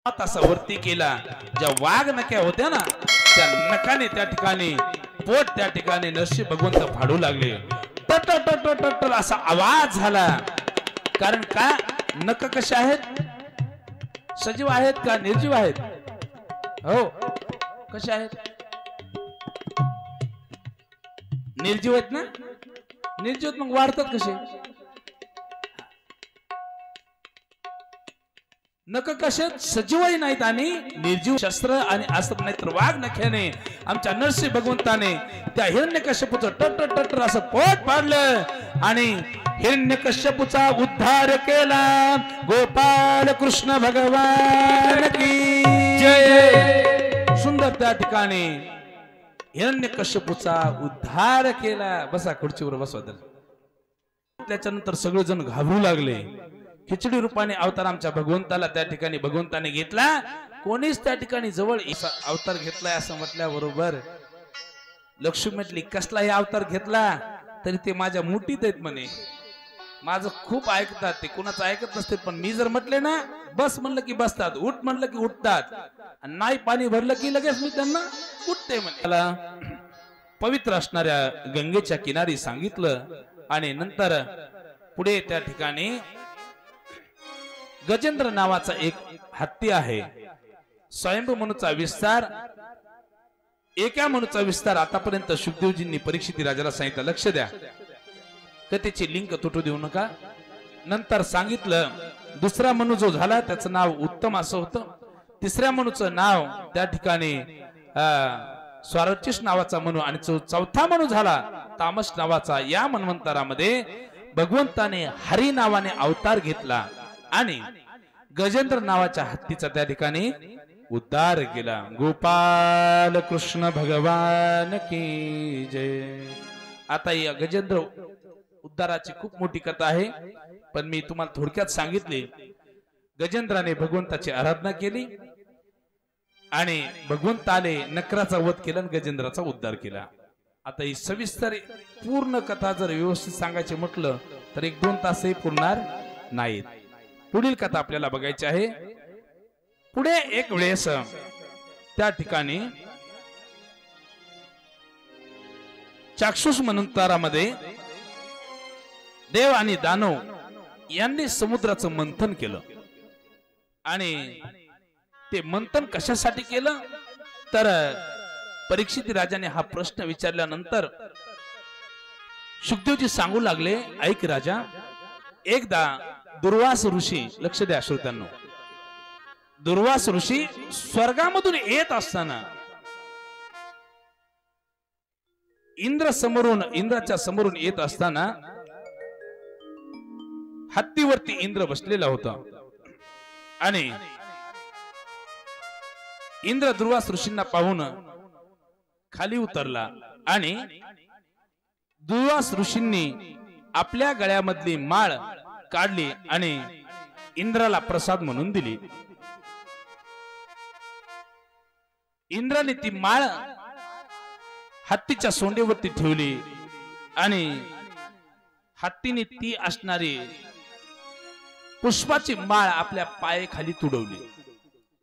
तसा वरती केला, ज्या वाघ नक्या होत्या ना त्या नकाने त्या ठिकाणी पोट त्या ठिकाणी नरसिंह भगवंत फाडू लागले। टट टट टट असा आवाज झाला। कारण का नख कसे आहेत, सजीव आहेत का निर्जीव आहेत? हो कसे आहेत? निर्जीव आहेत ना? निर्जीव मग वाढतात कसे? नक कसे सजीवही नाहीत आणि निर्जीव शस्त्र आणि अस्त्र नाहीत, तर वाघ नख्याने आमच्या नरसिंह भगवंताने त्या हिरण्यकश्यपूचं टट टट असं पोट पाडलं आणि हिरण्यकश्यपूचा उद्धार केला। गोपाल कृष्ण भगवान की जय। सुंदर त्या ठिकाणी हिरण्यकश्यपूचा उद्धार केला। बसा खुर्चीवर बसवा। त्याच्यानंतर सगळेजण घाबरू लागले। खिचडी रूपाने अवतार आमच्या भगवंताला त्या ठिकाणी भगवंताने घेतला। कोणीच त्या ठिकाणी जवळ अवतार घेतलाय असं म्हटल्याबरोबर लक्ष्मी म्हटली कसलाही अवतार घेतला तरी ते माझ्या मुठीत आहेत म्हणे, माझं खूप ऐकतात ते, कुणाचं ऐकत नसते, पण मी जर म्हटले ना बस म्हणलं की बसतात, उठ म्हणलं की उठतात, नाही पाणी भरलं की लगेच मी त्यांना उठते म्हणे। त्याला पवित्र असणाऱ्या गंगेच्या किनारी सांगितलं आणि नंतर पुढे त्या ठिकाणी गजेंद्र नावाचा एक हत्ती आहे। स्वयंभू मनुचा विस्तार, एका मनुचा विस्तार आतापर्यंत शुकदेवजींनी परीक्षित राजाला सांगितलं लक्ष द्या, कथेची लिंक तुटू देऊ नका। नंतर सांगितलं दुसरा मनु जो झाला त्याचं नाव उत्तम असं होतं, तिसऱ्या मनुचं नाव त्या ठिकाणी स्वारचिस नावाचा मनु आणि चौथा मनु झाला तामस नावाचा। या मन्वंतरामध्ये भगवंताने हरी नावाने अवतार घेतला आणि गजेंद्र नावाच्या हत्तीचा त्या ठिकाणी उद्धार केला। गोपाल कृष्ण भगवान की जय। आता या गजेंद्र उद्धाराची खूप मोठी कथा आहे, पण मी तुम्हाला थोडक्यात सांगितले। गजेंद्राने भगवंताची आराधना केली आणि भगवंताने नकराचा वध केला आणि गजेंद्राचा उद्धार केला। आता ही सविस्तर पूर्ण कथा जर व्यवस्थित सांगायचे म्हटलं तर 1-2 तासही पुरणार नाहीत। पुढील कथा आपल्याला बघायची आहे। पुढे एक वेळेस त्या ठिकाणी चाक्षुष मन्वंतरामध्ये देव आणि दानव यांनी समुद्राचं मंथन केलं आणि ते मंथन कशासाठी केलं तर परीक्षित राजाने हा प्रश्न विचारल्यानंतर शुकदेवजी सांगू लागले, ऐक राजा, एकदा दुर्वास ऋषी, लक्ष द्या श्रोत्यांनो, दुर्वास ऋषी स्वर्गामधून येत असताना इंद्राच्या समोरून येत असताना हत्तीवरती इंद्र बसलेला होता आणि इंद्र दुर्वास ऋषींना पाहून खाली उतरला आणि दुर्वास ऋषींनी आपल्या गळ्यामधली माळ काढली आणि इंद्राला प्रसाद म्हणून दिली। इंद्राने ती माळ हत्तीच्या सोंडेवरती ठेवली आणि हत्तीने ती असणारी पुष्पाची माळ आपल्या पायाखाली तुडवली।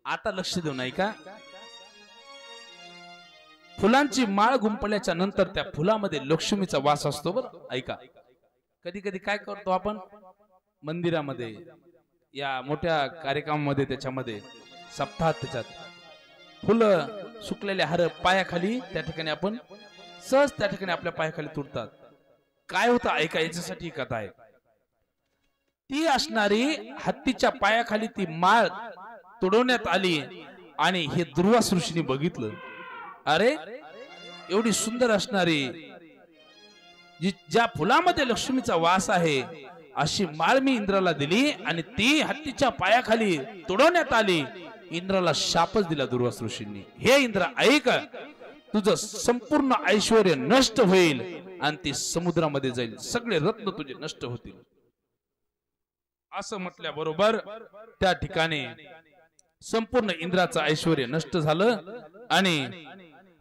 आता लक्ष देऊ नाही का, फुलांची माळ गुंपल्याच्या नंतर त्या फुलामध्ये लक्ष्मीचा वास असतो बरं। ऐका, कधी कधी काय करतो आपण मंदिरामध्ये या मोठ्या कार्यक्रमामध्ये त्याच्यामध्ये सप्ताहात त्याच्यात फुलं सुकलेले हार पायाखाली त्या ठिकाणी आपण सहज त्या ठिकाणी आपल्या पायाखाली तुडतात। काय होतं ऐका, याच्यासाठी कथा आहे। ती असणारी हत्तीच्या पायाखाली ती माळ तुडवण्यात आली आणि हे दुर्वास ऋषीने बघितलं, अरे एवढी सुंदर असणारी ज्या फुलामध्ये लक्ष्मीचा वास आहे अशी माळ मी इंद्राला दिली आणि ती हत्तीच्या पायाखाली तुडवण्यात आली। इंद्राला शापच दिला दुर्वास ऋषींनी, हे इंद्र ऐक, तुझं संपूर्ण ऐश्वर्य नष्ट होईल आणि ती समुद्रामध्ये जाईल, सगळे रत्न तुझे नष्ट होतील। असं म्हटल्याबरोबर त्या ठिकाणी संपूर्ण इंद्राचं ऐश्वर्य नष्ट झालं आणि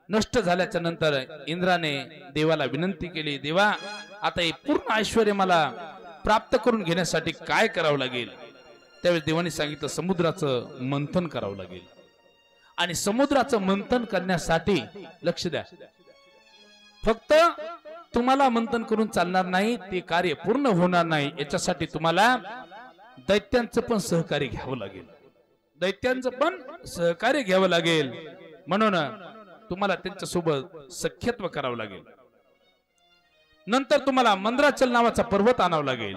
नष्ट झाल्याच्या नंतर इंद्राने देवाला विनंती केली, देवा आता हे पूर्ण ऐश्वर्य मला प्राप्त करून घेण्यासाठी काय करावं लागेल? त्यावेळेस देवाने सांगितलं समुद्राचं मंथन करावं लागेल. आणि समुद्राचं मंथन करण्यासाठी लक्ष द्या, फक्त तुम्हाला मंथन करून चालणार नाही, ते कार्य पूर्ण होणार नाही. याच्यासाठी तुम्हाला दैत्यांचं पण सहकार्य घ्यावं लागेल. दैत्यांचं पण सहकार्य घ्यावं लागेल. म्हणून तुम्हाला त्यांच्यासोबत सख्यत्व करावं लागेल. नंतर तुम्हाला मंद्राचल नावाचा पर्वत आणावा लागेल.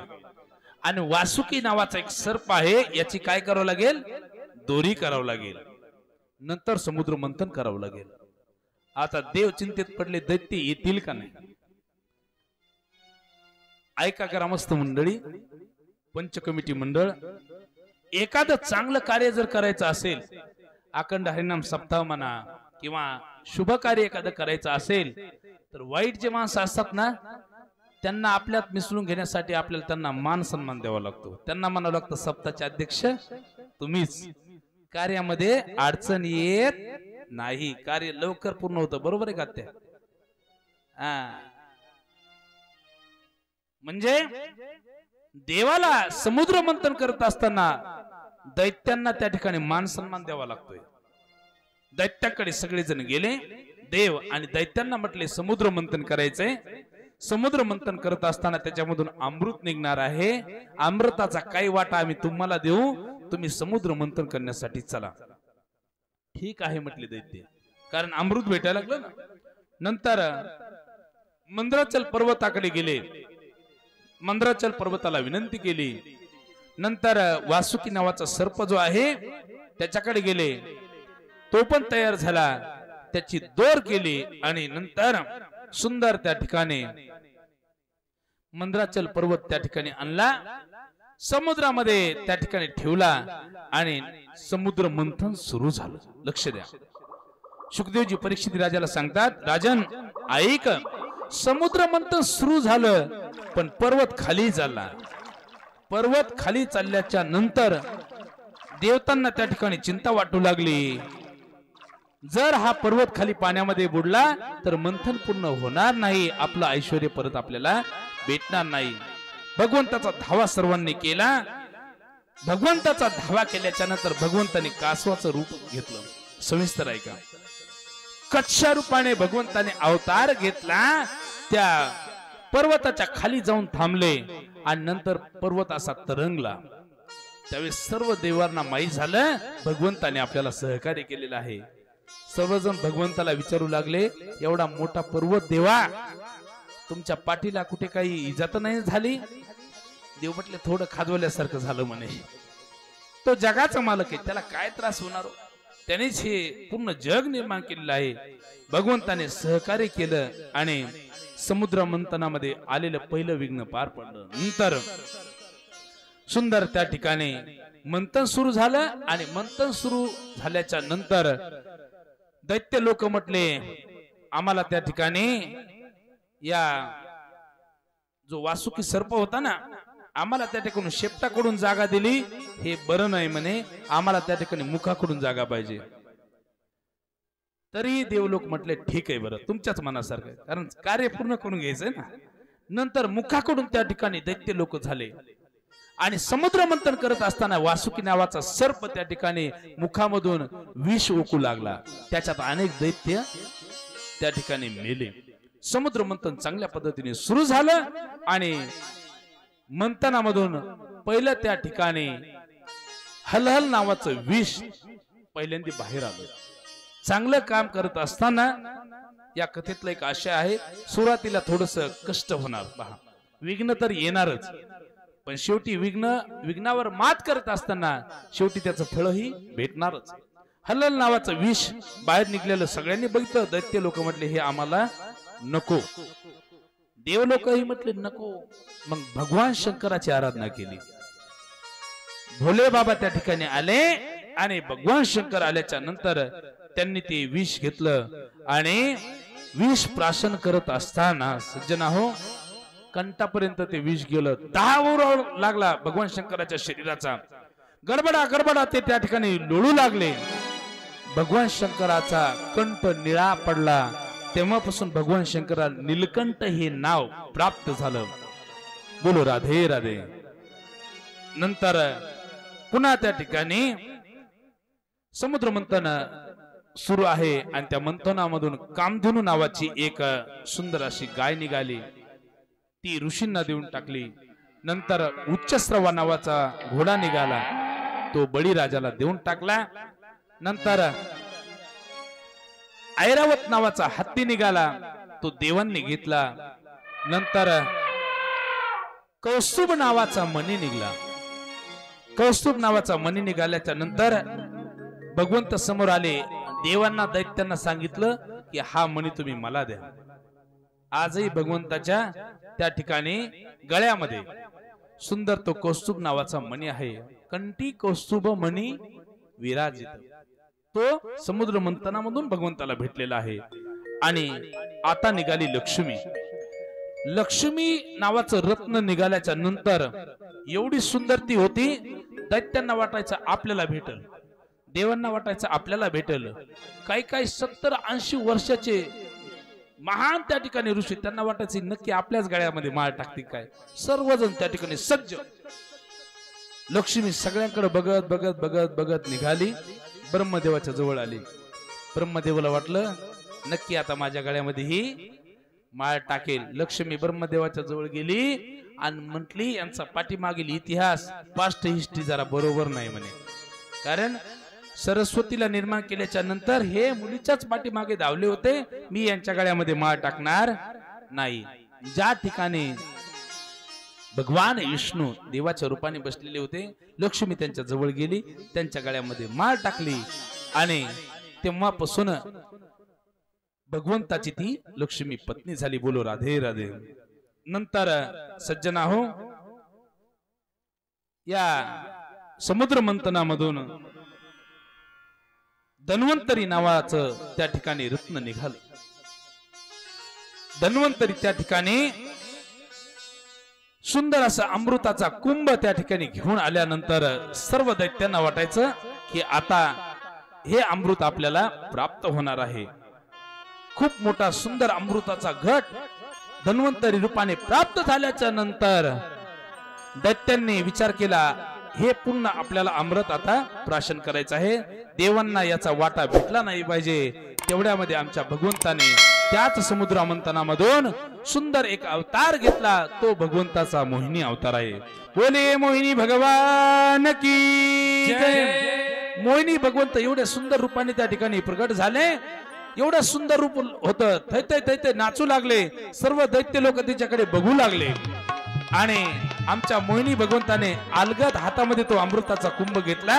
आणि वासुकी नावाचा एक सर्प आहे, याची काय करावं लागेल, दोरी करावं लागेल. नंतर समुद्र मंथन करावं लागेल. आता देव चिंतेत पडले, दैत्य येतील का नाही. ऐका ग्रामस्थ मंडळी, पंच कमिटी मंडळ, एखादं चांगलं कार्य जर करायचं असेल, अखंड हरिनाम सप्ताह म्हणा किंवा शुभ कार्य एखादं करायचं असेल, तर वाईट जे माणसं असतात ना, त्यांना आपल्यात मिसळून घेण्यासाठी आपल्याला त्यांना मान सन्मान द्यावा लागतो. त्यांना म्हणावं लागतं सप्ताहाचे अध्यक्ष तुम्हीच. कार्यामध्ये अडचण येत नाही, कार्य लवकर पूर्ण होतं. बरोबर आहे का त्या? म्हणजे देवाला समुद्र मंथन करत असताना दैत्यांना त्या ठिकाणी मान सन्मान द्यावा लागतोय. दैत्याकडे सगळेजण गेले. देव आणि दैत्यांना म्हटले समुद्र मंथन करायचंय. समुद्र मंथन करत असताना त्याच्यामधून अमृत निघणार आहे. अमृताचा काही वाटा आम्ही तुम्हाला देऊ, तुम्ही समुद्र मंथन करण्यासाठी चला. ठीक आहे म्हटले दैत्य, कारण अमृत भेटायला लागलं ना. नंतर मंद्राचल पर्वताकडे गेले. मंद्राचल पर्वताला विनंती केली. नंतर वासुकी नावाचा सर्प जो आहे त्याच्याकडे गेले. तो पण तयार झाला, त्याची दोर केली आणि नंतर सुंदर त्या ठिकाणी मंद्राचल पर्वत त्या ठिकाणी आणला, समुद्रामध्ये त्या ठिकाणी ठेवला आणि समुद्र मंथन सुरू झालं. लक्ष द्या, शुकदेवजी परीक्षित राजाला सांगतात, राजन ऐक, समुद्र मंथन सुरू झालं पण पर्वत खाली चालला. पर्वत खाली चालल्याच्या नंतर देवतांना त्या ठिकाणी चिंता वाटू लागली. जर हा पर्वत खाली पाण्यामध्ये बुडला तर मंथन पूर्ण होणार नाही, आपलं ऐश्वर्य परत आपल्याला भेटणार नाही. भगवंताचा धावा सर्वांनी केला. भगवंताचा धावा केल्याच्या नंतर भगवंताने कासवाचं रूप घेतलं. सविस्तर आहे का? कच्च्या रूपाने भगवंताने अवतार घेतला. त्या पर्वताच्या खाली जाऊन थांबले आणि नंतर पर्वत असा तरंगला. त्यावेळेस सर्व देवांना माहीत झालं भगवंताने आपल्याला सहकार्य केलेलं आहे. सर्वजण भगवंताला विचारू लागले, एवढा मोठा पर्वत देवा, तुमच्या पाठीला कुठे काही इजा तर नाही झाली? देव म्हटले, थोडं खाजवल्यासारखं झालं म्हणे. तो जगाचा मालक आहे, त्याला काय त्रास होणार? त्यानेच हे पूर्ण जग निर्माण केलेलं आहे. भगवंताने सहकार्य केलं आणि समुद्र मंथनामध्ये आलेलं पहिलं विघ्न पार पडलं. नंतर सुंदर त्या ठिकाणी मंथन सुरू झालं आणि मंथन सुरू झाल्याच्या नंतर दैत्य लोक म्हटले, आम्हाला त्या ठिकाणी या जो वासुकी सर्प होता ना, आम्हाला त्या ठिकाणी शेपटाकडून जागा दिली, हे बरं नाही म्हणे, आम्हाला त्या ठिकाणी मुखाकडून जागा पाहिजे. तरी देवलोक म्हटले, ठीक आहे बरं, तुमच्याच मनासारखं, कारण कार्य पूर्ण करून घ्यायचंय ना. नंतर मुखाकडून त्या ठिकाणी दैत्य लोक झाले आणि समुद्र मंथन करत असताना वासुकी नावाचा सर्प त्या ठिकाणी मुखामधून विष ओकू लागला. त्याच्यात अनेक दैत्य त्या ठिकाणी मेले. समुद्र मंथन चांगल्या पद्धतीने सुरू झालं आणि मंथनामधून पहिलं त्या ठिकाणी हलहल नावाचं विष पहिल्यांदा बाहेर आलं. चांगलं काम करत असताना या कथेतला एक आशय आहे, सुरुवातीला थोडस कष्ट होणार, पहा विघ्न तर येणारच, पण शेवटी विघ्नावर मात करत असताना शेवटी त्याचं फळही भेटणारच. हलहल नावाचं विष बाहेर निघलेलं सगळ्यांनी बघितलं. दैत्य लोक म्हटले, हे आम्हाला नको. देव लोकही म्हटले नको. मग भगवान शंकराची आराधना केली. भोले बाबा त्या ठिकाणी आले आणि भगवान शंकर आल्याच्या नंतर त्यांनी ते विष घेतलं आणि विष प्राशन करत असताना सज्जना हो, कंठापर्यंत ते विष गेलं. 10 ओर लागला भगवान शंकराच्या शरीराचा. गडबडा गडबडा ते त्या ठिकाणी लोळू लागले. भगवान शंकराचा कंठ निळा पडला. तेव्हापासून भगवान शंकराला नीलकंठ हे नाव प्राप्त झालं. बोलो राधे राधे. नंतर पुन्हा त्या ठिकाणी समुद्र मंथन सुरू आहे आणि त्या मंथनामधून कामधेनू नावाची एक सुंदर अशी गाय निघाली, ती ऋषींना देऊन टाकली. नंतर उच्चस्रवा नावाचा घोडा निघाला, तो बळीराजाला देऊन टाकला. नंतर ऐरावत नावाचा हत्ती निघाला, तो देवांनी घेतला. नंतर कौस्तुभ नावाचा मणी निघाला. कौस्तुभ नावाचा मणी निघाल्याच्या नंतर भगवंत समोर आले. देवांना दैत्यांना सांगितलं की हा मणी तुम्ही मला द्या. आजही भगवंताच्या त्या ठिकाणी गळ्यामध्ये सुंदर तो कौस्तुभ नावाचा मणी आहे. कंठी कौस्तुभ मणी विराजित, तो समुद्र मंथनामधून भगवंताला भेटलेला आहे. आणि आता निघाली लक्ष्मी. लक्ष्मी नावाचं रत्न निघाल्याच्या नंतर एवढी सुंदर ती होती, दैत्यांना वाटायचं आपल्याला भेटल, देवांना वाटायचं आपल्याला भेटल. काही काही 70-80 वर्षाचे महान त्या ठिकाणी ऋषी, त्यांना वाटायचं नक्की आपल्याच गळ्यामध्ये माळ टाकते काय. सर्वजण त्या ठिकाणी सज्ज. लक्ष्मी सगळ्यांकडे बघत बघत बघत बघत निघाली, ब्रह्मदेवाच्या जवळ आली. ब्रह्मदेवाला वाटलं नक्की आता माझ्या गळ्यामध्ये ही माळ टाकेल. लक्ष्मी ब्रह्मदेवाच्या जवळ गेली आणि म्हटली यांचा पाठीमागील इतिहास, पास्ट हिस्ट्री जरा बरोबर नाही म्हणे. कारण सरस्वतीला निर्माण केल्याच्या नंतर हे मुलीच्याच पाठीमागे धावले होते. मी यांच्या गळ्यामध्ये माळ टाकणार नाही. ज्या ठिकाणी भगवान विष्णू देवाच्या रूपाने बसलेले होते, लक्ष्मी त्यांच्या जवळ गेली, त्यांच्या गळ्यामध्ये माळ टाकली आणि तेव्हापासून भगवंताची ती लक्ष्मी पत्नी झाली. बोलो राधे राधे. नंतर सज्जना हो, या समुद्र मंथनामधून धन्वंतरी नावाचं त्या ठिकाणी रत्न निघालं. धन्वंतरी त्या ठिकाणी सुंदर असा अमृताचा कुंभ त्या ठिकाणी घेऊन आल्यानंतर सर्व दैत्यांना वाटायचं की आता हे अमृत आपल्याला प्राप्त होणार आहे. खूप मोठा सुंदर अमृताचा घट धन्वंतरी रूपाने प्राप्त झाल्याच्या नंतर दैत्यांनी विचार केला, हे पुन्हा आपल्याला अमृत आता प्राशन करायचं आहे. देवांना याचा वाटा भेटला नाही पाहिजे. तेवढ्यामध्ये आमच्या भगवंताने त्याच समुद्र मंथनामधून सुंदर एक अवतार घेतला. तो भगवंताचा मोहिनी अवतार आहे. बोले मोहिनी भगवान की जय. मोहिनी भगवंत एवढ्या सुंदर रूपाने त्या ठिकाणी प्रगट झाले. एवढं सुंदर रूप होतं, थैते थैते नाचू लागले. सर्व दैत्य लोक त्याच्याकडे बघू लागले आणि आमच्या मोहिनी भगवंताने अलगद हातामध्ये तो अमृताचा कुंभ घेतला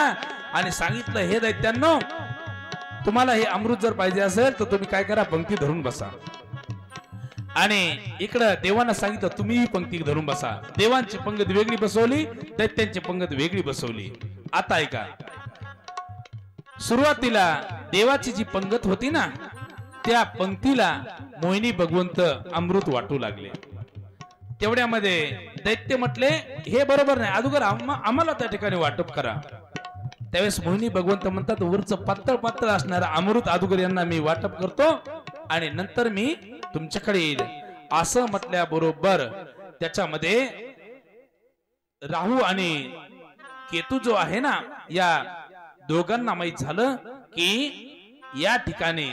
आणि सांगितलं, हे दैत्यांनो, तुम्हाला हे अमृत जर पाहिजे असेल तर तुम्ही काय करा, पंक्ती धरून बसा. आणि इकडं देवांना सांगितलं तुम्ही पंक्ती धरून बसा. देवांची पंगत वेगळी बसवली, दैत्यांची पंगत वेगळी बसवली. आता ऐका, सुरुवातीला देवाची जी पंगत होती ना, त्या पंक्तीला मोहिनी भगवंत अमृत वाटू लागले. तेवढ्यामध्ये दैत्य म्हटले, हे बरोबर नाही, अगोदर आम्हाला त्या ठिकाणी वाटप करा. त्यावेळेस मोहिनी भगवंत म्हणतात, वरचं पातळ पातळ असणारा अमृत अगोदर यांना मी वाटप करतो आणि नंतर मी तुमच्याकडे येईल. असं म्हटल्याबरोबर त्याच्यामध्ये राहू आणि केतू जो आहे ना, या दोघांना माहित झालं की या ठिकाणी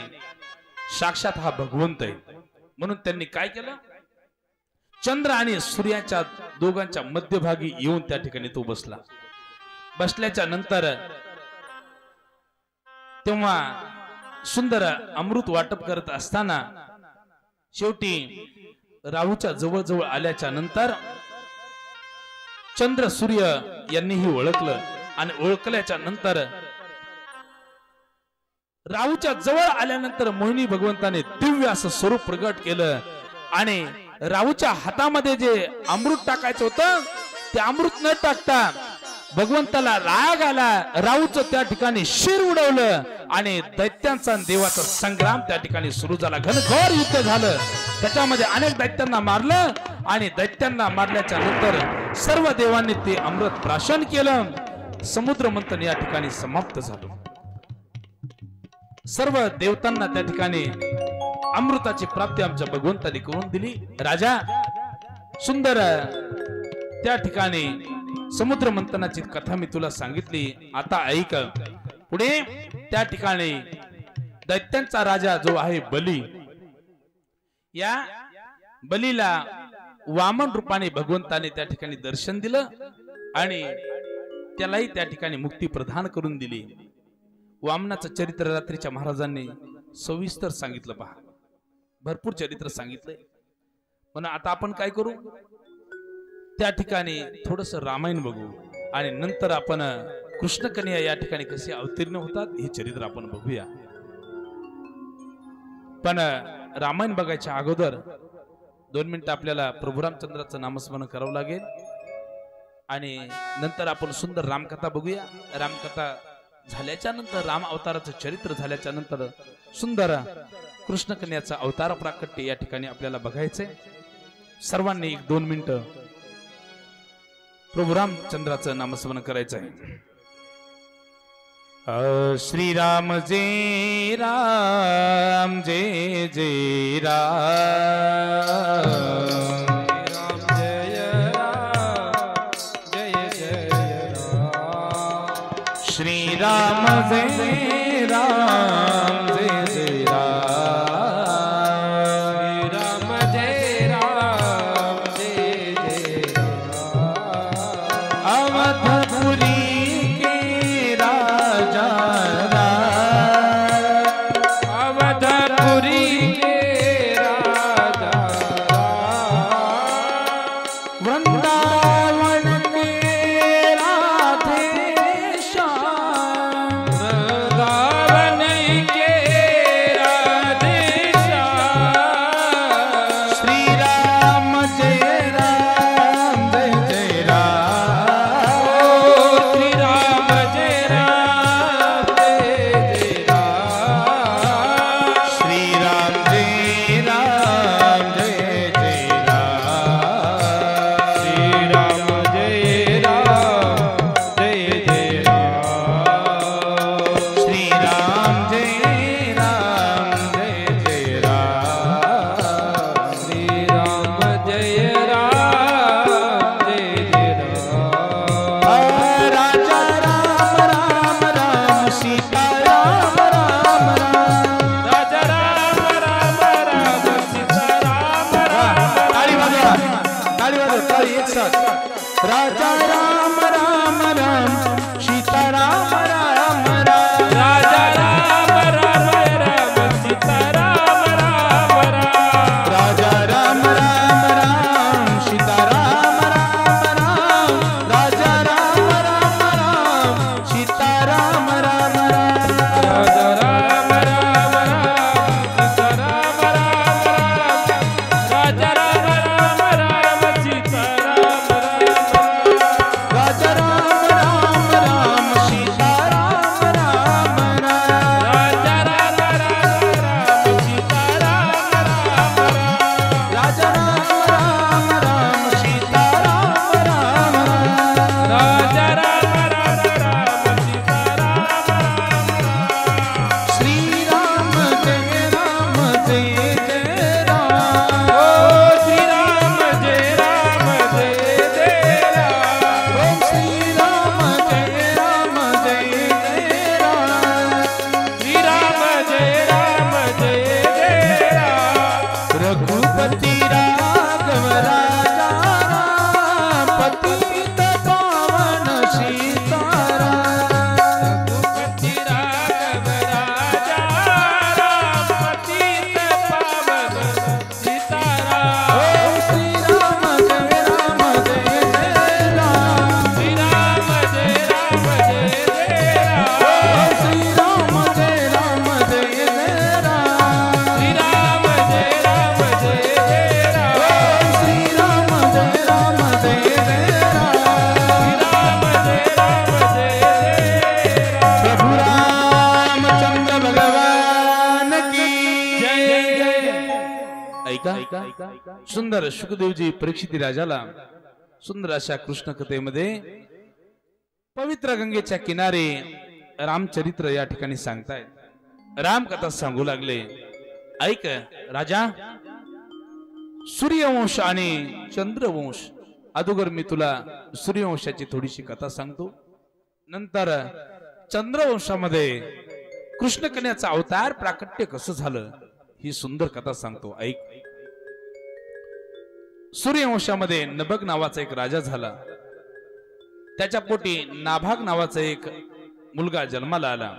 साक्षात हा भगवंत आहे. म्हणून त्यांनी काय केलं, चंद्र आणि सूर्याच्या दोघांच्या मध्यभागी येऊन त्या ठिकाणी तो बसला. बसल्याच्या नंतर तेव्हा सुंदर अमृत वाटप करत असताना शेवटी राहूच्या जवळ आल्याच्या नंतर चंद्र सूर्य यांनीही ओळखलं आणि ओळखल्याच्या नंतर राहूच्या जवळ आल्यानंतर मोहिनी भगवंताने दिव्य असं स्वरूप प्रगट केलं आणि राहूच्या हातामध्ये जे अमृत टाकायचं होतं ते अमृत न टाकता भगवंताला राग आला. राहूचं त्या ठिकाणी शिर उडवलं आणि दैत्यांचा देवाचा संग्राम त्या ठिकाणी सुरू झाला. घनघोर युद्ध झालं. त्याच्यामध्ये अनेक दैत्यांना मारलं आणि दैत्यांना मारल्याच्या नंतर सर्व देवांनी ते अमृत प्राशन केलं. समुद्र मंथन या ठिकाणी समाप्त झालं. सर्व देवतांना त्या ठिकाणी अमृताची प्राप्ती आमच्या भगवंताने करून दिली. राजा सुंदर त्या ठिकाणी समुद्र मंथनाची कथा मी तुला सांगितली, आता ऐक पुढे। त्या ठिकाणी दैत्यांचा राजा जो आहे बली, या बलीला वामन रूपाने भगवंताने त्या ठिकाणी दर्शन दिलं आणि त्यालाही त्या ठिकाणी मुक्ती प्रदान करून दिली। वामनाचं चरित्र रात्रीच्या महाराजांनी सविस्तर सांगितलं, पहा भरपूर चरित्र सांगितलंय। पण आता आपण काय करू, त्या ठिकाणी थोडस रामायण बघू आणि नंतर आपण कृष्ण कन्या या ठिकाणी कसे अवतीर्ण होतात हे चरित्र आपण बघूया। पण रामायण बघायच्या अगोदर 2 मिनिटं आपल्याला प्रभू रामचंद्राचं नामस्मरण करावं लागेल आणि नंतर आपण सुंदर रामकथा बघूया। रामकथा झाल्याच्या नंतर, राम अवताराचं चरित्र झाल्याच्या नंतर सुंदर कृष्ण कन्याचा अवतार प्राकट्य या ठिकाणी आपल्याला बघायचंय। सर्वांनी 1-2 मिनिटं प्रभू रामचंद्राचं नामस्मरण करायचं आहे। श्रीराम जय राम, जय जय राम, राम जय राम, जय जय राम। श्रीराम जय राम, जय जय राम, राम जय राम, जय जय राम। अवधपुरी के राजा राम, अवधपुरी के राजा राम। वृंदावन के राधे श्याम, वृंदावन के राधे श्याम। श्री राम जय राम, जय जय राम, श्री राम जय राम, जय जय राम। श्री राम जय राम, जय जय राम, श्री राम जय राम, जय जय राम। श्री राम जय राम, जय जय राम, श्री राम जय राम, जय जय राम। राजा राम राम राम, सीता राम राम राम। राजा राम राम राम, सीता राम राम। ताली वाजवा, ताली वाजवा, ताली एक साथ। राजा राम राम राम, सीता राम राम राम। राजा राम राम राम, सीता राम राम राम। राजा राम राम राम, सीता राम राम राम। राजा राम राम राम, सीता राम राम राम। राजा राम राम राम, सीता राम राम राम। राजा राम राम राम, सीता राम राम राम। राजा राम राम राम, सीता राम राम राम। राजा राम राम राम, सीता राम राम राम। राजा राम राम राम, सीता राम राम राम। राजा राम राम राम, सीता राम राम राम। श्री राम जय राम, जय जय राम। ओ श्री राम जय राम, जय जय राम। ओम श्री राम जय राम, जय जय राम। श्री राम जय राम, जय जय राम। रघुपति राघव राजा राम, पतित पावन सीताराम। रघुपति राघव राजा राम, पतित पावन सीताराम। ओम श्री राम जय राम, जय जय राम। श्री राम जय राम, जय जय राम। ओम श्री राम जय राम, जय जय राम। श्री राम जय राम, जय जय राम। ओम श्री राम जय राम, जय जय राम। श्री राम जय राम, जय जय राम। प्रभु रामचंद्र भगवान की जय जय। ऐका सुंदर शुकदेवजी परीक्षित राजाला सुंदर अशा कृष्ण कथेमध्ये पवित्र गंगेच्या किनारे रामचरित्र या ठिकाणी सांगतायत। रामकथा सांगू लागले। ऐक राजा, सूर्यवंश आणि चंद्रवंश अगोदर मी तुला सूर्यवंशाची थोडीशी कथा सांगतो, नंतर चंद्रवंशामध्ये कृष्णकन्याचा अवतार प्राकट्य कसं झालं ही सुंदर कथा सांगतो, ऐक. सूर्यवंशामध्ये नभग नावाचा एक राजा झाला. त्याच्या पोटी नाभाग नावाचा एक मुलगा जन्माला आला.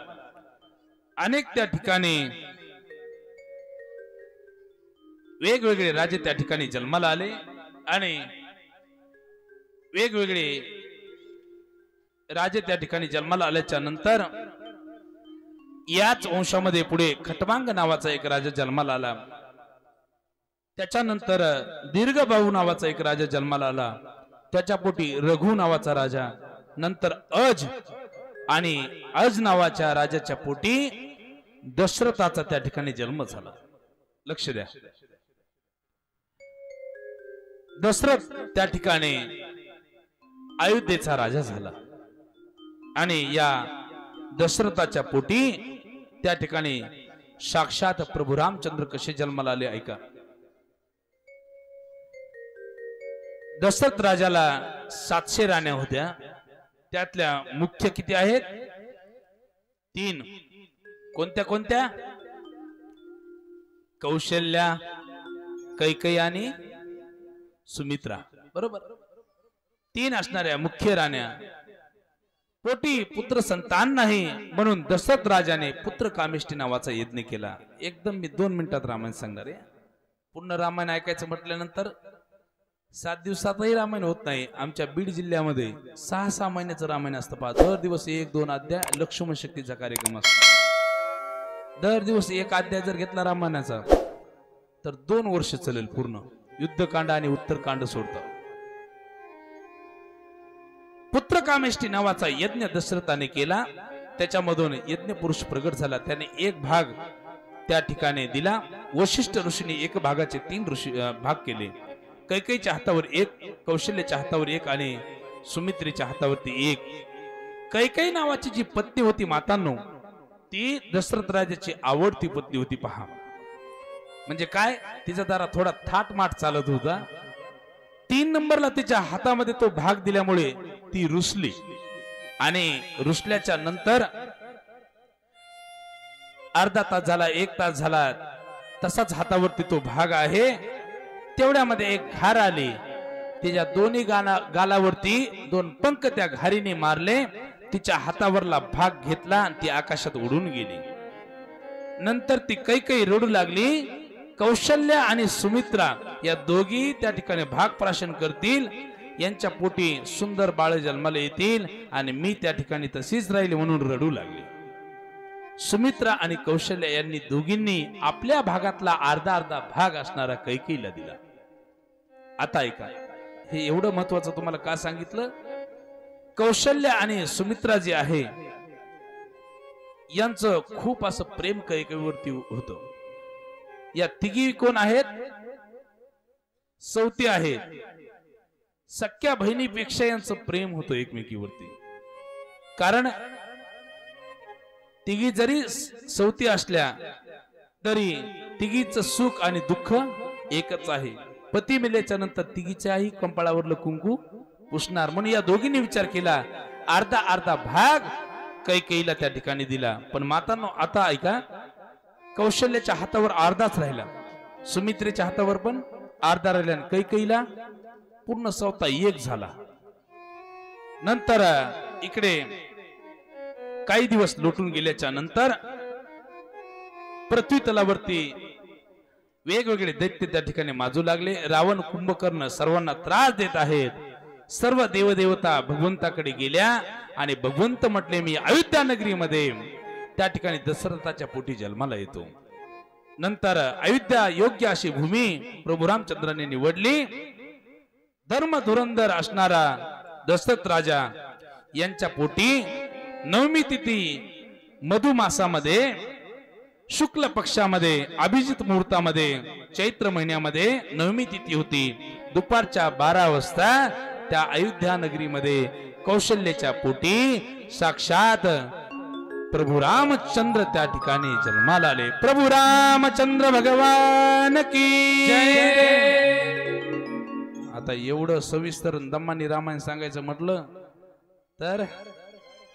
अनेक त्या ठिकाणी वेगवेगळे राजे त्या ठिकाणी जन्माला आले आणि वेगवेगळे राजे त्या ठिकाणी जन्माला आल्याच्या नंतर याच वंशामध्ये पुढे खटवांग नावाचा एक राजा जन्माला आला. त्याच्यानंतर दीर्घबाहू नावाचा एक राजा जन्माला आला. त्याच्या पोटी रघु नावाचा राजा, नंतर अज आणि अज नावाच्या राजाच्या पोटी दशरथाचा त्या ठिकाणी जन्म झाला. लक्ष द्या, दशरथ त्या ठिकाणी अयोध्येचा राजा झाला आणि या दशरथाच्या पोटी त्या ठिकाणी साक्षात प्रभू रामचंद्र कसे जन्माला आले, ऐका. दशरथ राजाला 700 राण्या होत्या. त्यातल्या मुख्य किती आहेत? 3. कोणत्या कोणत्या? कौशल्या, कैकेयी आणि सुमित्रा. बरोबर, 3 असणाऱ्या मुख्य राण्या. पोटी पुत्र संतान नाही म्हणून दशरथ राजाने पुत्र कामेष्टी नावाचा यज्ञ केला. एकदम मी 2 मिनिटात रामायण सांगणार आहे. पूर्ण रामायण ऐकायचं म्हटल्यानंतर 7 दिवसातही रामायण होत नाही. आमच्या बीड जिल्ह्यामध्ये 6-6 महिन्याचं रामायण असतं. पहा, दर दिवस 1-2 अध्याय लक्ष्मण शक्तीचा कार्यक्रम असतो. दर दिवस 1 अध्याय जर घेतला रामायणाचा तर 2 वर्ष चालेल पूर्ण. युद्धकांड आणि उत्तरकांड सोडतं. पुत्र कामेष्टी नावाचा यज्ञ दशरथाने केला. त्याच्यामधून यज्ञ पुरुष प्रगट झाला. त्याने एक भाग त्या ठिकाणी दिला. वशिष्ठ ऋषीने एक भागाचे 3 भाग केले. कैकेयीच्या हातावर 1, कौशल्याच्या हातावर 1 आणि सुमित्रेच्या हातावरती 1. कैकेयी नावाची जी पत्नी होती मातांनो, ती दशरथ राजाची आवडती पत्नी होती. पहा, म्हणजे काय, तिचा जरा थोडा थाटमाट चालत होता. 3 नंबरला तिच्या हातामध्ये तो भाग दिल्यामुळे ती रुसली आणि रुसल्याच्या नंतर अर्धा तास झाला, 1 तास झाला, तसाच हातावरती तो भाग आहे. तेवढ्यामध्ये एक घार आली. तिच्या दोन्ही गालावरती 2 पंख त्या घारीने मारले. तिच्या हातावरला भाग घेतला आणि ती आकाशात उडून गेली. नंतर ती कैकेयी रडू लागली. कौशल्या आणि सुमित्रा या दोघी त्या ठिकाणी भाग प्राशन करतील. यांच्या पोटी सुंदर बाळ जन्माला येतील आणि मी त्या ठिकाणी तशीच राहिली म्हणून रडू लागली. सुमित्रा आणि कौशल्या यांनी दोघींनी आपल्या भागातला अर्धा भाग असणारा कैकेयीला दिला. आता ऐका, हे एवढं महत्वाचं तुम्हाला का सांगितलं? कौशल्या आणि सुमित्रा जी आहे यांचं खूप असं प्रेम कैकेयीवरती होतं. या तिघी कोण आहेत? सौती आहेत. सख्या बहिणीपेक्षा यांचं प्रेम होतं एकमेकीवरती. कारण तिघी जरी सौती असल्या तरी तिघीचं सुख आणि दुःख एकच आहे. पती मेल्याच्या नंतर तिघीच्याही कंपाळावरलं कुंकू पुसणार. म्हणून या दोघींनी विचार केला, अर्धा भाग कैकेयीला त्या ठिकाणी दिला. पण मातांनो, आता ऐका, कौशल्याच्या हातावर अर्धाच राहिला, सुमित्रेच्या हातावर पण अर्धा राहिला, कैकेयीला पूर्ण 1 झाला. नंतर इकडे काही दिवस लोटून गेल्याच्या नंतर पृथ्वी तलावरती वेगवेगळे दैत्य त्या ठिकाणी माजू लागले. रावण, कुंभकर्ण सर्वांना त्रास देत आहेत. सर्व देवदेवता भगवंताकडे गेल्या आणि भगवंत म्हटले, मी अयोध्या नगरीमध्ये त्या ठिकाणी दशरथाच्या पोटी जन्माला येतो. नंतर अयोध्या योग्य अशी भूमी प्रभू रामचंद्राने निवडली. धर्म धुरंधर असणारा दशरथ राजा यांच्या पोटी 9वी तिथी मधुमासामध्ये शुक्ल पक्षामध्ये अभिजित मुहूर्तामध्ये चैत्र महिन्यामध्ये 9वी तिथी होती. दुपारच्या 12 वाजता त्या अयोध्या नगरीमध्ये कौशल्याच्या पोटी साक्षात प्रभू रामचंद्र त्या ठिकाणी जन्माला आले. प्रभू रामचंद्र भगवान की जय. आता एवढं सविस्तर दम्मानी रामायण सांगायचं म्हटलं तर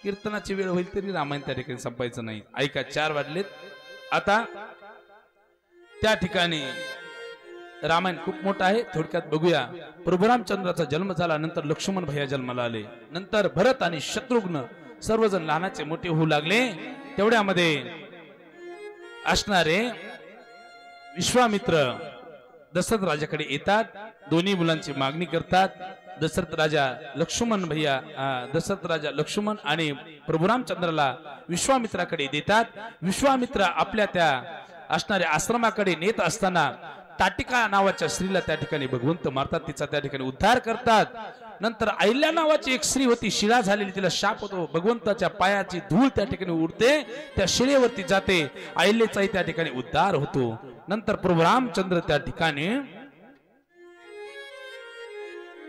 कीर्तनाची वेळ होईल तरी रामायण त्या ठिकाणी संपायचं नाही. ऐका 4 वाजलेत. आता त्या ठिकाणी रामायण खूप मोठं आहे, थोडक्यात बघूया. प्रभू रामचंद्राचा जन्म झाला, नंतर लक्ष्मण भैया जन्माला आले, नंतर भरत आणि शत्रुघ्न सर्वजण लहानाचे मोठे होऊ लागले. तेवढ्यामध्ये असणारे विश्वामित्र दशरथ राजाकडे येतात, दोन्ही मुलांची मागणी करतात. दशरथ राजा लक्ष्मण आणि प्रभू रामचंद्राला विश्वामित्राकडे देतात. विश्वामित्र आपल्या त्या असणाऱ्या आश्रमाकडे नेत असताना ताटिका नावाच्या स्त्रीला त्या ठिकाणी भगवंत मारतात, तिचा त्या ठिकाणी उद्धार करतात. नंतर अहिल्या नावाची एक स्त्री होती, शिळा झालेली, तिला शाप होतो. भगवंताच्या पायाची धूळ त्या ठिकाणी उडते, त्या शिळेवरती जाते, अहिल्याचाही त्या ठिकाणी उद्धार होतो. नंतर प्रभू रामचंद्र त्या ठिकाणी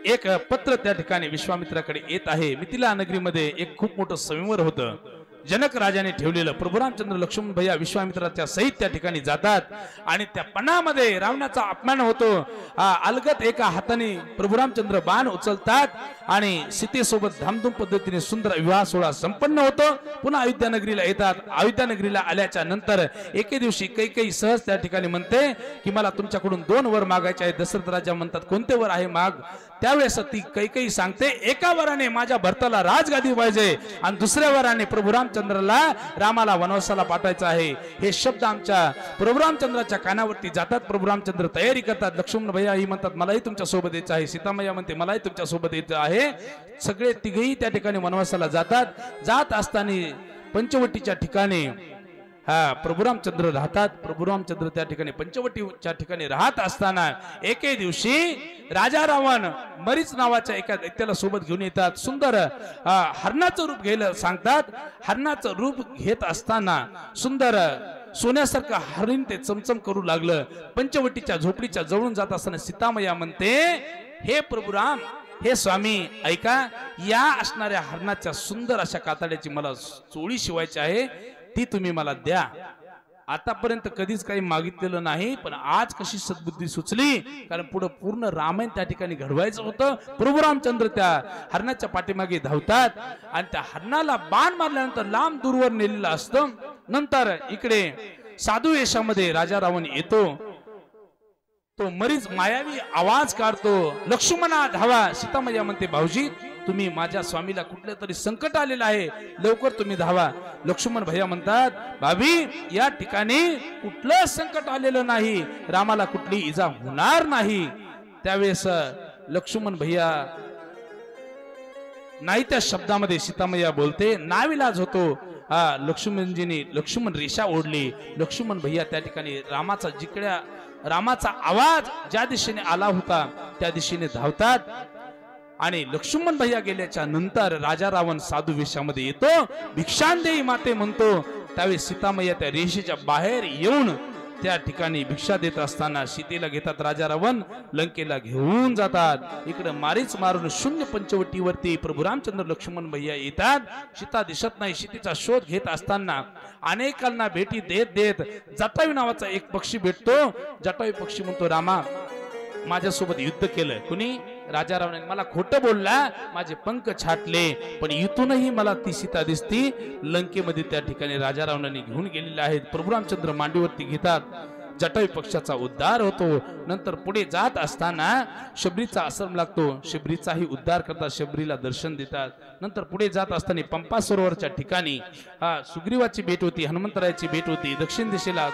एक पत्र त्या ठिकाणी विश्वामित्राकडे येत आहे. मिथिला नगरीमध्ये एक खूप मोठं संयमवर होतं, जनक राजाने ठेवलेलं. प्रभू रामचंद्र लक्ष्मण भैया विश्वामित्राच्या सहित त्या ठिकाणी जातात आणि त्या पणामध्ये रावणाचा अपमान होतो. अलगत एका हाताने प्रभू रामचंद्र बाण उचलतात आणि सीतेसोबत धामधूम पद्धतीने सुंदर विवाह सोहळा संपन्न होतो. पुन्हा अयोध्या नगरीला येतात. अयोध्या नगरीला आल्याच्या नंतर एके दिवशी कैकेयी सहज त्या ठिकाणी म्हणते की मला तुमच्याकडून 2 वर मागायचे आहे. दशरथ राजा म्हणतात कोणते वर आहे माग. त्यावेळेस ती कैकेयी सांगते एका वराने माझ्या भरताला राजगादी पाहिजे आणि दुसऱ्या वराने प्रभू रामचंद्राला रामाला वनवासाला पाठवायचं आहे. हे शब्द आमच्या प्रभू रामचंद्राच्या कानावरती जातात. प्रभू रामचंद्र तयारी करतात. लक्ष्मण भैया ही म्हणतात मलाही तुमच्या सोबत यायचं आहे. सीतामैया म्हणते मलाही तुमच्या सोबत यायचं आहे. सगळे तिघेही त्या ठिकाणी वनवासाला जातात. जात असताना पंचवटीच्या ठिकाणी प्रभू रामचंद्र राहतात. प्रभू रामचंद्र त्या ठिकाणी पंचवटीच्या ठिकाणी राहत असताना एके दिवशी राजा रावण मरीच नावाच्या एका दैत्याला सोबत घेऊन येतात. सुंदर हरणाचं रूप घ्यायला सांगतात. हरणाचं रूप घेत असताना सुंदर सोन्यासारखं हरिण ते चमचम करू लागलं. पंचवटीच्या झोपडीच्या जवळून जात असताना सीतामैया म्हणते हे प्रभू राम, हे स्वामी ऐका, या असणाऱ्या हरणाच्या सुंदर अशा कातड्याची मला चोळी शिवायची आहे, ती तुम्ही मला द्या. आतापर्यंत कधीच काही मागितलेलं नाही, पण आज कशी सद्बुद्धी सुचली, कारण पुढे पूर्ण रामायण त्या ठिकाणी घडवायचं होतं. प्रभू रामचंद्र त्या हरणाच्या पाठीमागे धावतात आणि त्या हरणाला बाण मारल्यानंतर लांब दूरवर नेलेलं असतं. नंतर इकडे साधू वेशामध्ये राजा रावण येतो. तो मरीच मायावी आवाज काढतो, लक्ष्मणा धावा. सीतामैया म्हणते भाऊजी तुम्ही माझ्या स्वामीला कुठलं तरी संकट आलेलं आहे, लवकर तुम्ही धावा. लक्ष्मण भैया म्हणतात भाभी या ठिकाणी कुठलं संकट आलेलं नाही, रामाला कुठली इजा होणार नाही. त्यावेळेस लक्ष्मण भैया नाही त्या शब्दामध्ये सीतामैया बोलते, नाविलाज होतो. लक्ष्मण रेषा ओढली. लक्ष्मण भैया त्या ठिकाणी रामाचा आवाज ज्या दिशेने आला होता त्या दिशेने धावतात आणि लक्ष्मण भैया गेल्याच्या नंतर राजा रावण साधू वेशामध्ये येतो. भिक्षांदेही माते म्हणतो. त्यावेळेस सीतामैया त्या रेषेच्या बाहेर येऊन त्या ठिकाणी भिक्षा देत असताना सीतेला घेतात राजा रावण, लंकेला घेऊन जातात. इकडे मारीच मारून शून्य पंचवटीवरती प्रभू रामचंद्र लक्ष्मण भैया येतात. सीता दिसत नाही. सीतेचा शोध घेत असताना अनेकांना भेटी देत देत जटायू नावाचा एक पक्षी भेटतो. जटायू पक्षी म्हणतो रामा माझ्यासोबत युद्ध केलं कुणी, राजा रावणाने मला खोटं बोलला, माझे पंख छाटले, पण इथूनही मला ती सीता दिसती. लंकेमध्ये त्या ठिकाणी राजा रावणाने घेऊन गेलेले आहेत. प्रभू रामचंद्र मांडीवरती घेतात. जटायू पक्षाचा उद्धार होतो. नंतर पुढे जात असताना शबरीचा आश्रम लागतो. शबरीचाही उद्धार करतात, शबरीला दर्शन देतात. नंतर पुढे जात असताना पंपा सरोवरच्या ठिकाणी सुग्रीवाची भेट होती, हनुमंतरायाची भेट होती. दक्षिण दिशेला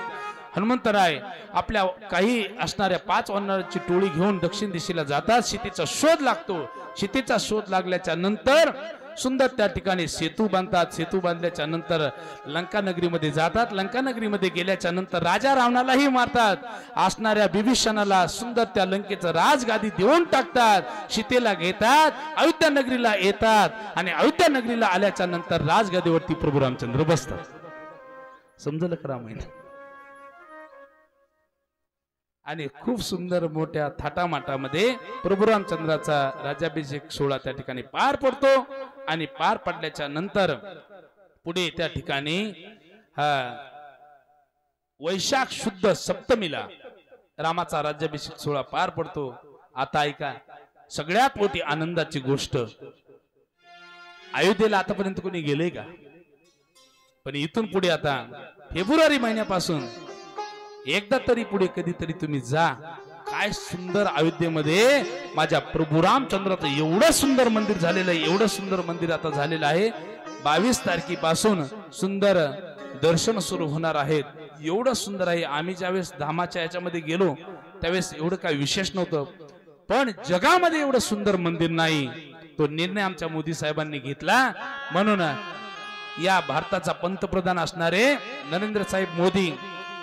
हनुमंतराय आपल्या काही असणाऱ्या 5 वानरांची टोळी घेऊन दक्षिण दिशेला जातात. सीतेचा शोध लागतो. सीतेचा शोध लागल्याच्या नंतर सुंदर त्या ठिकाणी सेतू बांधतात. सेतू बांधल्याच्या नंतर लंका नगरीमध्ये जातात. लंका नगरीमध्ये गेल्याच्या नंतर राजा रावणालाही मारतात. असणाऱ्या बिभीषणाला सुंदर त्या लंकेचं राजगादी देऊन टाकतात. सीतेला घेतात, अयोध्या नगरीला येतात आणि अयोध्या नगरीला आल्याच्या नंतर राजगादीवरती प्रभू रामचंद्र बसतात. समजलं का रामायण? आणि खूप सुंदर मोठ्या थाटामाटामध्ये प्रभू रामचंद्राचा राज्याभिषेक सोहळा त्या ठिकाणी पार पडतो. आणि पार पडल्याच्या नंतर पुढे त्या ठिकाणी वैशाख शुद्ध सप्तमीला रामाचा राज्याभिषेक सोहळा पार पडतो. आता ऐका, सगळ्यात मोठी आनंदाची गोष्ट, अयोध्येला आतापर्यंत कोणी गेले का? पण इथून पुढे आता फेब्रुवारी महिन्यापासून एकदा तरी पुढे कधीतरी तुम्ही जा. काय सुंदर अयोध्येमध्ये माझ्या प्रभू रामचंद्राचं एवढं सुंदर मंदिर झालेलं आहे, एवढं सुंदर मंदिर आता झालेलं आहे. 22 तारखेपासून सुंदर दर्शन सुरू होणार आहेत. एवढं सुंदर आहे. आम्ही ज्यावेळेस धामाच्या याच्यामध्ये गेलो त्यावेळेस एवढं काही विशेष नव्हतं, पण जगामध्ये एवढं सुंदर मंदिर नाही. तो निर्णय आमच्या मोदी साहेबांनी घेतला. म्हणून या भारताचा पंतप्रधान असणारे नरेंद्र साहेब मोदी,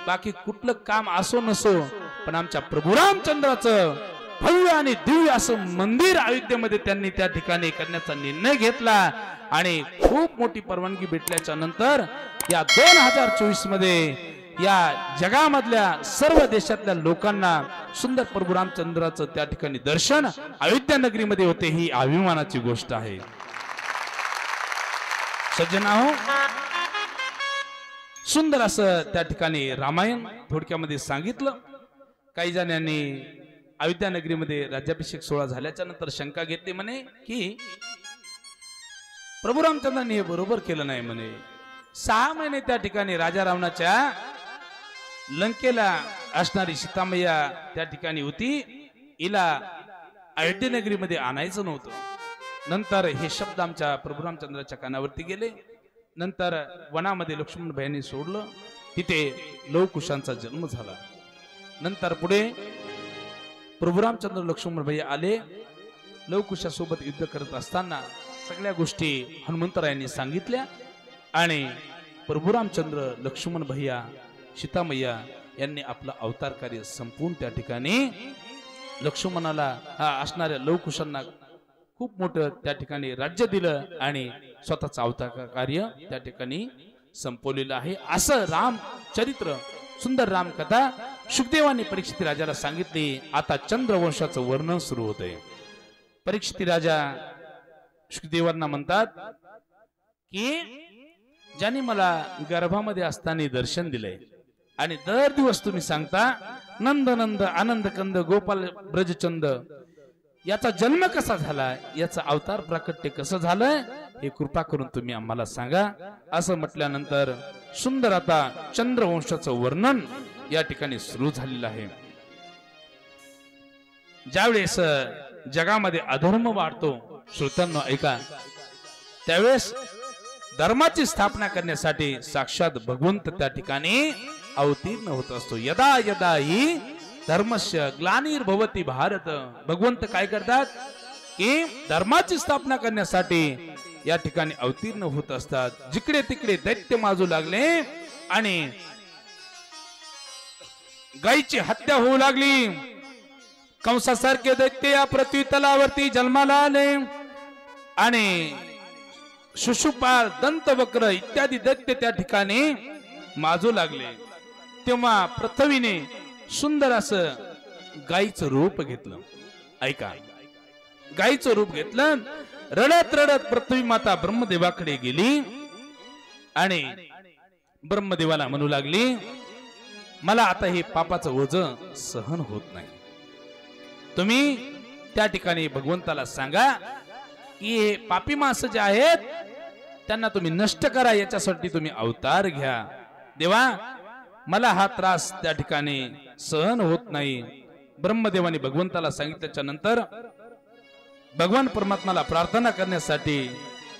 बाकी कुठलं काम असो नसो, पण आमच्या प्रभू रामचंद्राचं भव्य आणि दिव्य असं मंदिर अयोध्येमध्ये त्यांनी त्या ठिकाणी करण्याचा निर्णय घेतला. आणि खूप मोठी परवानगी भेटल्याच्या नंतर या 2024 मध्ये या जगामधल्या सर्व देशातल्या लोकांना सुंदर प्रभू रामचंद्राचं त्या ठिकाणी दर्शन अयोध्या नगरीमध्ये होते. ही अभिमानाची गोष्ट आहे. सज्जनाहो, सुंदर असं त्या ठिकाणी रामायण थोडक्यामध्ये सांगितलं. काही जणांनी अयोध्या नगरीमध्ये राज्याभिषेक सोहळा झाल्याच्या नंतर शंका घेतली म्हणे की प्रभू रामचंद्रांनी हे बरोबर केलं नाही म्हणे. 6 महिने त्या ठिकाणी राजा रावणाच्या लंकेला असणारी सीतामय्या त्या ठिकाणी होती, हिला अयोध्या नगरीमध्ये आणायचं नव्हतं. नंतर हे शब्द आमच्या प्रभू रामचंद्राच्या कानावरती गेले. नंतर वनामध्ये लक्ष्मण भाईंनी सोडलं, तिथे लवकुशांचा जन्म झाला. नंतर पुढे प्रभू रामचंद्र लक्ष्मण भाई आले. लवकुशासोबत युद्ध करत असताना सगळ्या गोष्टी हनुमंतरायांनी सांगितल्या आणि प्रभू रामचंद्र लक्ष्मण भैया सीतामय्या यांनी आपलं अवतार कार्य संपून त्या ठिकाणी लक्ष्मणाला असणाऱ्या लवकुशांना खूप मोठं त्या ठिकाणी राज्य दिलं आणि स्वतःचं अवतार कार्य त्या ठिकाणी संपवलेलं आहे. असं रामचरित्र, सुंदर रामकथा शुकदेवाने परीक्षित राजाला सांगितली. आता चंद्रवंशाचं वर्णन सुरू होतंय. परीक्षित राजा शुकदेवांना म्हणतात की ज्यांनी मला गर्भामध्ये असताना दर्शन दिलंय आणि दर दिवस तुम्ही सांगता नंद नंद आनंद कंद गोपाल ब्रजचंद, याचा जन्म कसा झाला, याचा अवतार प्राकट्य कसं झालं, हे कृपा करून तुम्ही आम्हाला सांगा. असं म्हटल्यानंतर सुंदर आता चंद्रवंशाचं वर्णन या ठिकाणी सुरू झालेलं आहे. ज्यावेळेस जगामध्ये अधर्म वाढतो, श्रोत्यांनो ऐका, त्यावेळेस धर्माची स्थापना करण्यासाठी साक्षात भगवंत त्या ठिकाणी अवतीर्ण होत असतो. यदा यदा ही धर्मस्य ग्लानिर्भवती भारत, भगवंत काय करतात की धर्माची स्थापना करण्यासाठी या ठिकाणी अवतीर्ण होत असतात. जिकडे तिकडे दैत्य माजू लागले आणि गायीची हत्या होऊ लागली. कंसासारखे दैत्य या पृथ्वी तलावरती जन्माला आले आणि शिशुपाल, दंतवक्र इत्यादी दैत्य त्या ठिकाणी माजू लागले. तेव्हा पृथ्वीने सुंदर असं गायीचं रूप घेतलं. ऐका, गायीचं रूप घेतलं. रडत रडत पृथ्वी माता ब्रह्मदेवाकडे गेली आणि ब्रह्मदेवाला म्हणू लागली, मला आता हे पापाचं ओझं सहन होत नाही. तुम्ही त्या ठिकाणी भगवंताला सांगा की हे पापी माणसं जे आहेत त्यांना तुम्ही नष्ट करा, याच्यासाठी तुम्ही अवतार घ्या. देवा, मला हा त्रास त्या ठिकाणी सहन होत नाही. ब्रह्मदेवाने भगवंताला सांगितल्याच्या नंतर भगवान परमात्माला प्रार्थना करण्यासाठी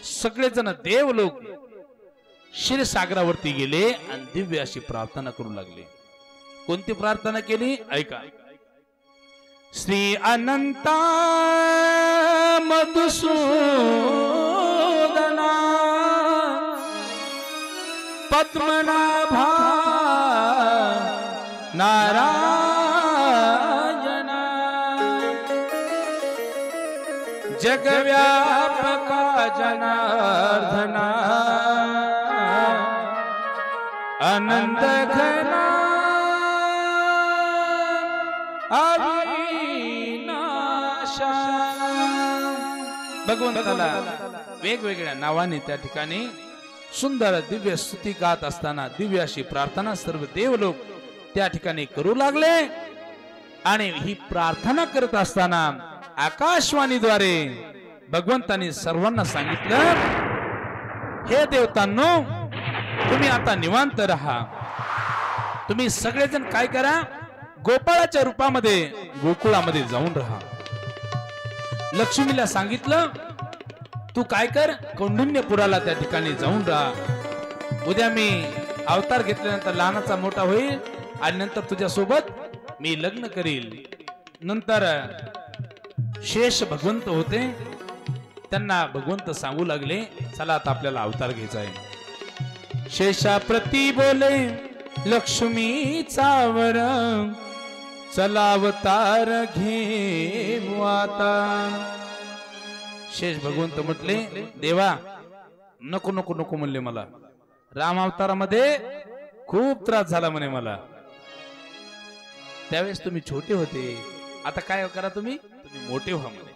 सगळेजण देव लोक क्षीरसागरावरती गेले आणि दिव्य अशी प्रार्थना करू लागले. कोणती प्रार्थना केली ऐका. श्री अनंता मधुसूदना पद्मनाभा नारायणा जगव्यापका जनार्दना अनंत घना अविनाशा. भगवंताला वेगवेगळ्या नावाने त्या ठिकाणी सुंदर दिव्य स्तुती गात असताना दिव्य अशी प्रार्थना सर्व देव लोक त्या ठिकाणी करू लागले. आणि ही प्रार्थना करत असताना आकाशवाणीद्वारे भगवंतांनी सर्वांना सांगितलं, हे देवतांनो, तुम्ही आता निवांत राहा. तुम्ही सगळेजण काय करा, गोपाळाच्या रूपामध्ये गोकुळामध्ये जाऊन राहा. लक्ष्मीला सांगितलं, तू काय कर, कौंडिन्यपुराला त्या ठिकाणी जाऊन राहा. उद्या मी अवतार घेतल्यानंतर लहानाचा मोठा होईल आणि नंतर तुझ्या सोबत मी लग्न करील. नंतर शेष भगवंत होते, त्यांना भगवंत सांगू लागले, चला आता आपल्याला अवतार घ्यायचा आहे. शेषा प्रती बोले लक्ष्मीचा वर, चला अवतार घेऊ आता. शेष भगवंत म्हटले, देवा नको नको नको म्हणले, मला राम अवतारामध्ये खूप त्रास झाला म्हणे मला. त्यावेळेस तुम्ही छोटे होते, आता काय करा, तुम्ही मोठे व्हा म्हणे.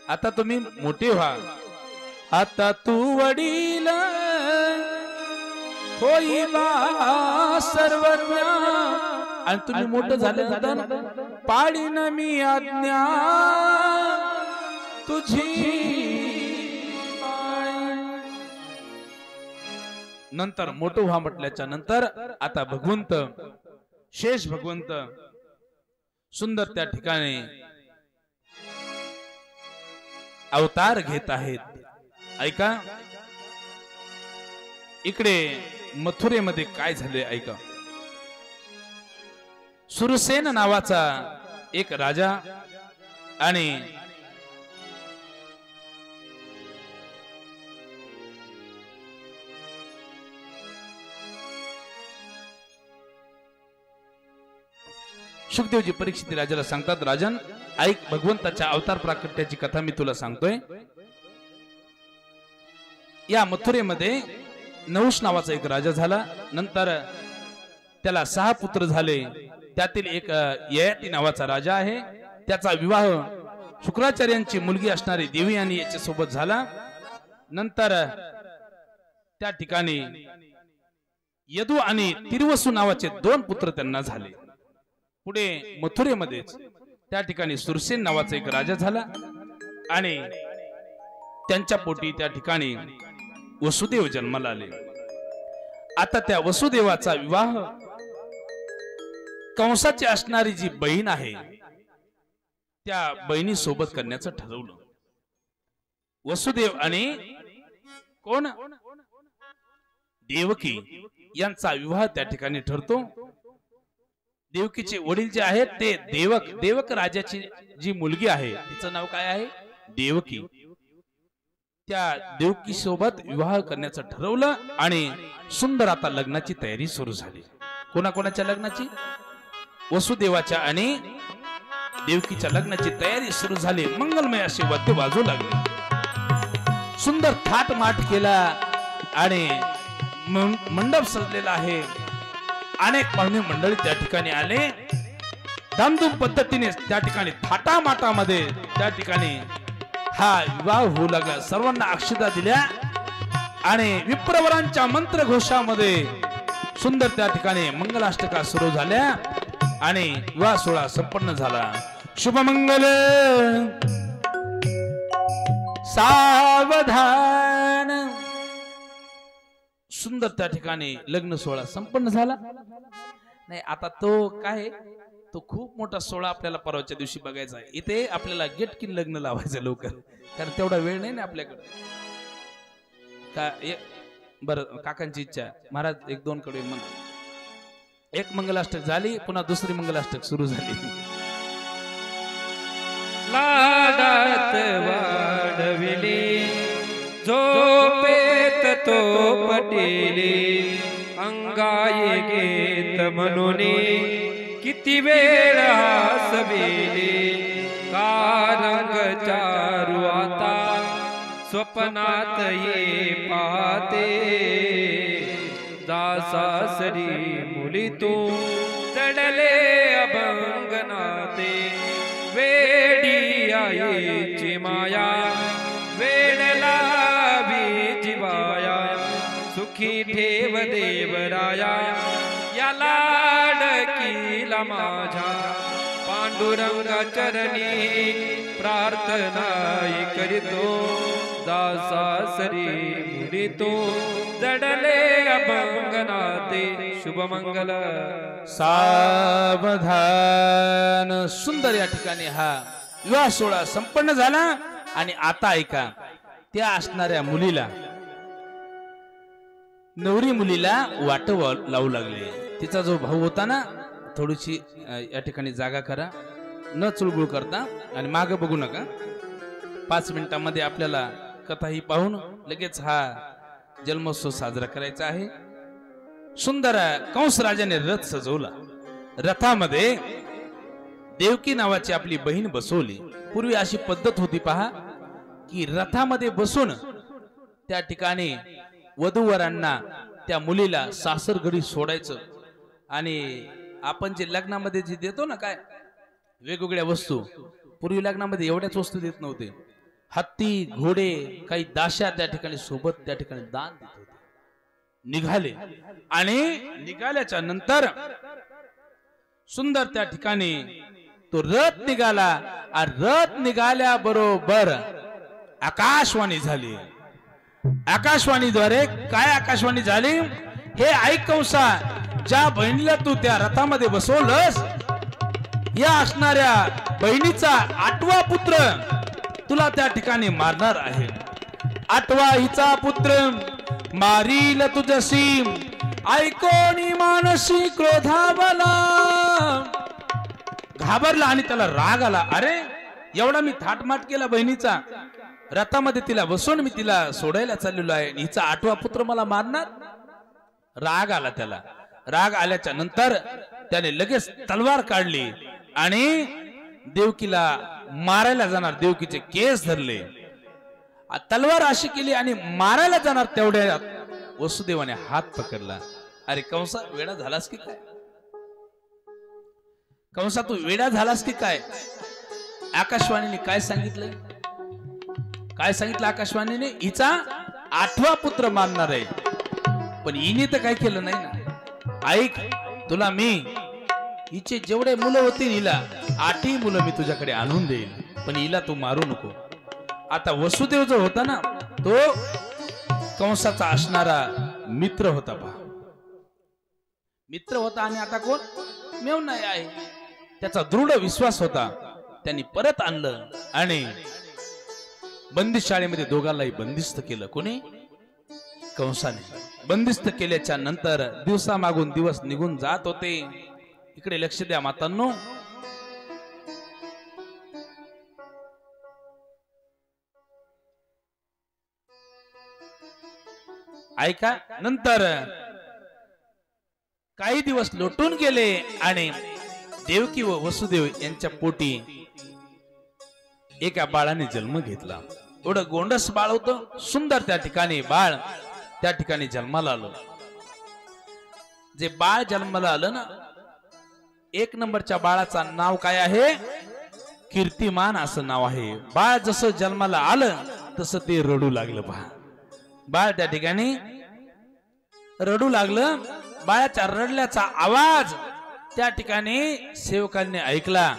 आता तुम्ही मोठे व्हा, आता तू वडील होईला सर्वज्ञ, आणि तुम्ही मोठं झाल्यानंतर पाळीन मी आज्ञा तुझी. नंतर मोठं व्हा म्हटल्याच्या नंतर आता भगवंत, शेष भगवंत सुंदर त्या ठिकाणी अवतार घेत आहेत. ऐका, इकडे मथुरेमध्ये काय झाले ऐका. सुरसेन नावाचा एक राजा आणि शुकदेवजी परीक्षित राजाला सांगतात, राजन ऐक, भगवंताच्या अवतार प्राकट्याची कथा मी तुला सांगतोय. या मथुरेमध्ये नहुष नावाचा एक राजा झाला. नंतर त्याला 6 पुत्र झाले. त्यातील एक ययाती नावाचा राजा आहे. त्याचा विवाह शुक्राचार्यांची मुलगी असणारी देवी आणि याच्या सोबत झाला. नंतर त्या ठिकाणी यदू आणि तिरुवसू नावाचे 2 पुत्र त्यांना झाले. पुढे मथुरेमध्येच त्या ठिकाणी सुरसेन नावाचा एक राजा झाला आणि त्यांच्या पोटी त्या ठिकाणी वसुदेव जन्माला आले. आता त्या वसुदेवाचा विवाह कंसाची असणारी जी बहीण आहे त्या बहिणी सोबत करण्याचं ठरवलं. वसुदेव आणि कोण, देवकी यांचा विवाह त्या ठिकाणी ठरतो. देवकीचे वडील जे आहेत ते देवक राजाची जी मुलगी आहे तिचं नाव काय आहे, देवकी. त्या देवकी सोबत विवाह करण्याचं ठरवलं आणि सुंदर आता लग्नाची तयारी सुरू झाली. कोणाकोणाच्या लग्नाची, वसुदेवाच्या आणि देवकीच्या लग्नाची तयारी सुरू झाली. मंगलमय असे वाद्य वाजू लागले. सुंदर थाटमाट केला आणि मंडप सजलेला आहे. अनेक पाहुणे मंडळी त्या ठिकाणी आले. धामधूम पद्धतीने त्या ठिकाणी थाटामाटामध्ये त्या ठिकाणी हा विवाह होऊ लागला. सर्वांना अक्षता दिल्या आणि विप्रवरांच्या मंत्रघोषामध्ये सुंदर त्या ठिकाणी मंगलाष्टका सुरू झाल्या आणि विवाह सोहळा संपन्न झाला. शुभमंगल सावधान. सुंदर त्या ठिकाणी लग्न सोहळा संपन्न झाला. नाही आता तो काय, तो खूप मोठा सोहळा आपल्याला परवाच्या दिवशी बघायचा आहे. इथे आपल्याला गेटकीन लग्न लावायचं लवकर, कारण तेवढा वेळ नाही ना आपल्याकडे. बरं, काकांची इच्छा, महाराज 1-2 कडे म्हणा. एक मंगलाष्टक झाली, पुन्हा दुसरी मंगलाष्टक सुरू झाली. लाडात वाढविले झोपेत तो पटेले, अंगाये घेत म्हणून किती वेळ हसवेले. कारंग चारू आता स्वप्नात ये पाहते, दासासरी मुली तू चढले अभंगनाते. वेडी आईची माया वेडला भी जिवाया, सुखी ठेव देवराया या लाडकीला माझ्या. पांडुरंगा चरणी प्रार्थना करीतो दासासरी मुनितो जडले अभंगनाते शुभमंगल सावधान. सुंदर या ठिकाणी हा विवाह सोहळा संपन्न झाला. आणि आता ऐका, त्या असणाऱ्या मुलीला, नवरी मुलीला वाट लावू लागले. तिचा जो भाऊ होता ना, थोडीशी या ठिकाणी जागा करा, न चुळबुळ करता आणि मागे बघू नका. 5 मिनिटांमध्ये आपल्याला कथा ही पाहून लगेच हा जन्मोत्सव साजरा करायचा आहे. सुंदर कंस राजाने रथ सजवला. रथामध्ये देवकी नावाची आपली बहीण बसवली. पूर्वी अशी पद्धत होती पहा, की रथामध्ये बसून त्या ठिकाणी वधूवरांना त्या मुलीला सासरघडी सोडायचं. आणि आपण जे लग्नामध्ये जे देतो ना, काय वेगवेगळ्या वस्तू, पूर्वी लग्नामध्ये एवढ्याच वस्तू देत नव्हते. हत्ती, घोडे, काही दाशा त्या ठिकाणी सोबत त्या ठिकाणी दान देत होते. निघाले आणि निघाल्याच्या नंतर सुंदर त्या ठिकाणी तो रथ निघाला. रथ निघाल्या बरोबर आकाशवाणी झाली. आकाशवाणीद्वारे काय आकाशवाणी झाली हे ऐक कंसा. ज्या बहिणीला तू त्या रथामध्ये बसवलंस, या असणाऱ्या बहिणीचा 8वा पुत्र तुला त्या ठिकाणी मारणार आहे. 8वा हिचा पुत्र मारील तुझशी, ऐकोनी मानसी क्रोधावला. घाबरला आणि त्याला राग आला. अरे एवढा मी थाटमाट केला बहिणीचा, रथामध्ये तिला बसून मी तिला सोडायला चाललेलो आहे, हिचा 8वा पुत्र मला मारणार. राग आला त्याला. राग आल्याच्या नंतर त्याने लगेच तलवार काढली आणि देवकीला मारायला जाणार, देवकीचे केस धरले, तलवार अशी केली आणि मारायला जाणार. तेवढ्या वसुदेवाने हात पकडला. अरे कंसा, वेडा झालास की काय? कंसा, तू वेडा झालास की काय? आकाशवाणीने काय सांगितलं? काय सांगितलं आकाशवाणीने? हिचा 8वा पुत्र मारणार आहे. पण हिने तर काय केलं नाही ना. ऐक, तुला मी हिचे जेवढे मुलं होतील, हिला 8ही मुलं मी तुझ्याकडे आणून देईल, पण हिला तू मारू नको. आता वसुदेव जो होता ना, तो कंसाचा असणारा मित्र होता पहा. मित्र होता आणि आता कोण? मेवनाई आहे. त्याचा दृढ विश्वास होता. त्यांनी परत आणलं आणि बंदिश शाळेमध्ये दोघांनाही बंदिस्त केलं. कोणी? कंसाने. बंदिस्त केल्याच्या नंतर दिवसा मागून दिवस निघून जात होते. इकडे लक्ष द्या मातांनो. ऐका, नंतर काही दिवस लोटून गेले आणि देवकी व वसुदेव यांच्या पोटी एका बाळाने जन्म घेतला. एवढं गोंडस बाळ होतं, सुंदर त्या ठिकाणी बाळ त्या ठिकाणी जन्माला आलं. जे बाळ जन्माला आलं ना, 1 नंबरच्या बाळाचा नाव काय आहे? कीर्तिमान असं नाव आहे. बाळ जसं जन्माला आलं तसं ते रडू लागलं पहा. बाळ त्या ठिकाणी रडू लागलं. बाळाच्या रडल्याचा आवाज त्या ठिकाणी सेवकांनी ऐकला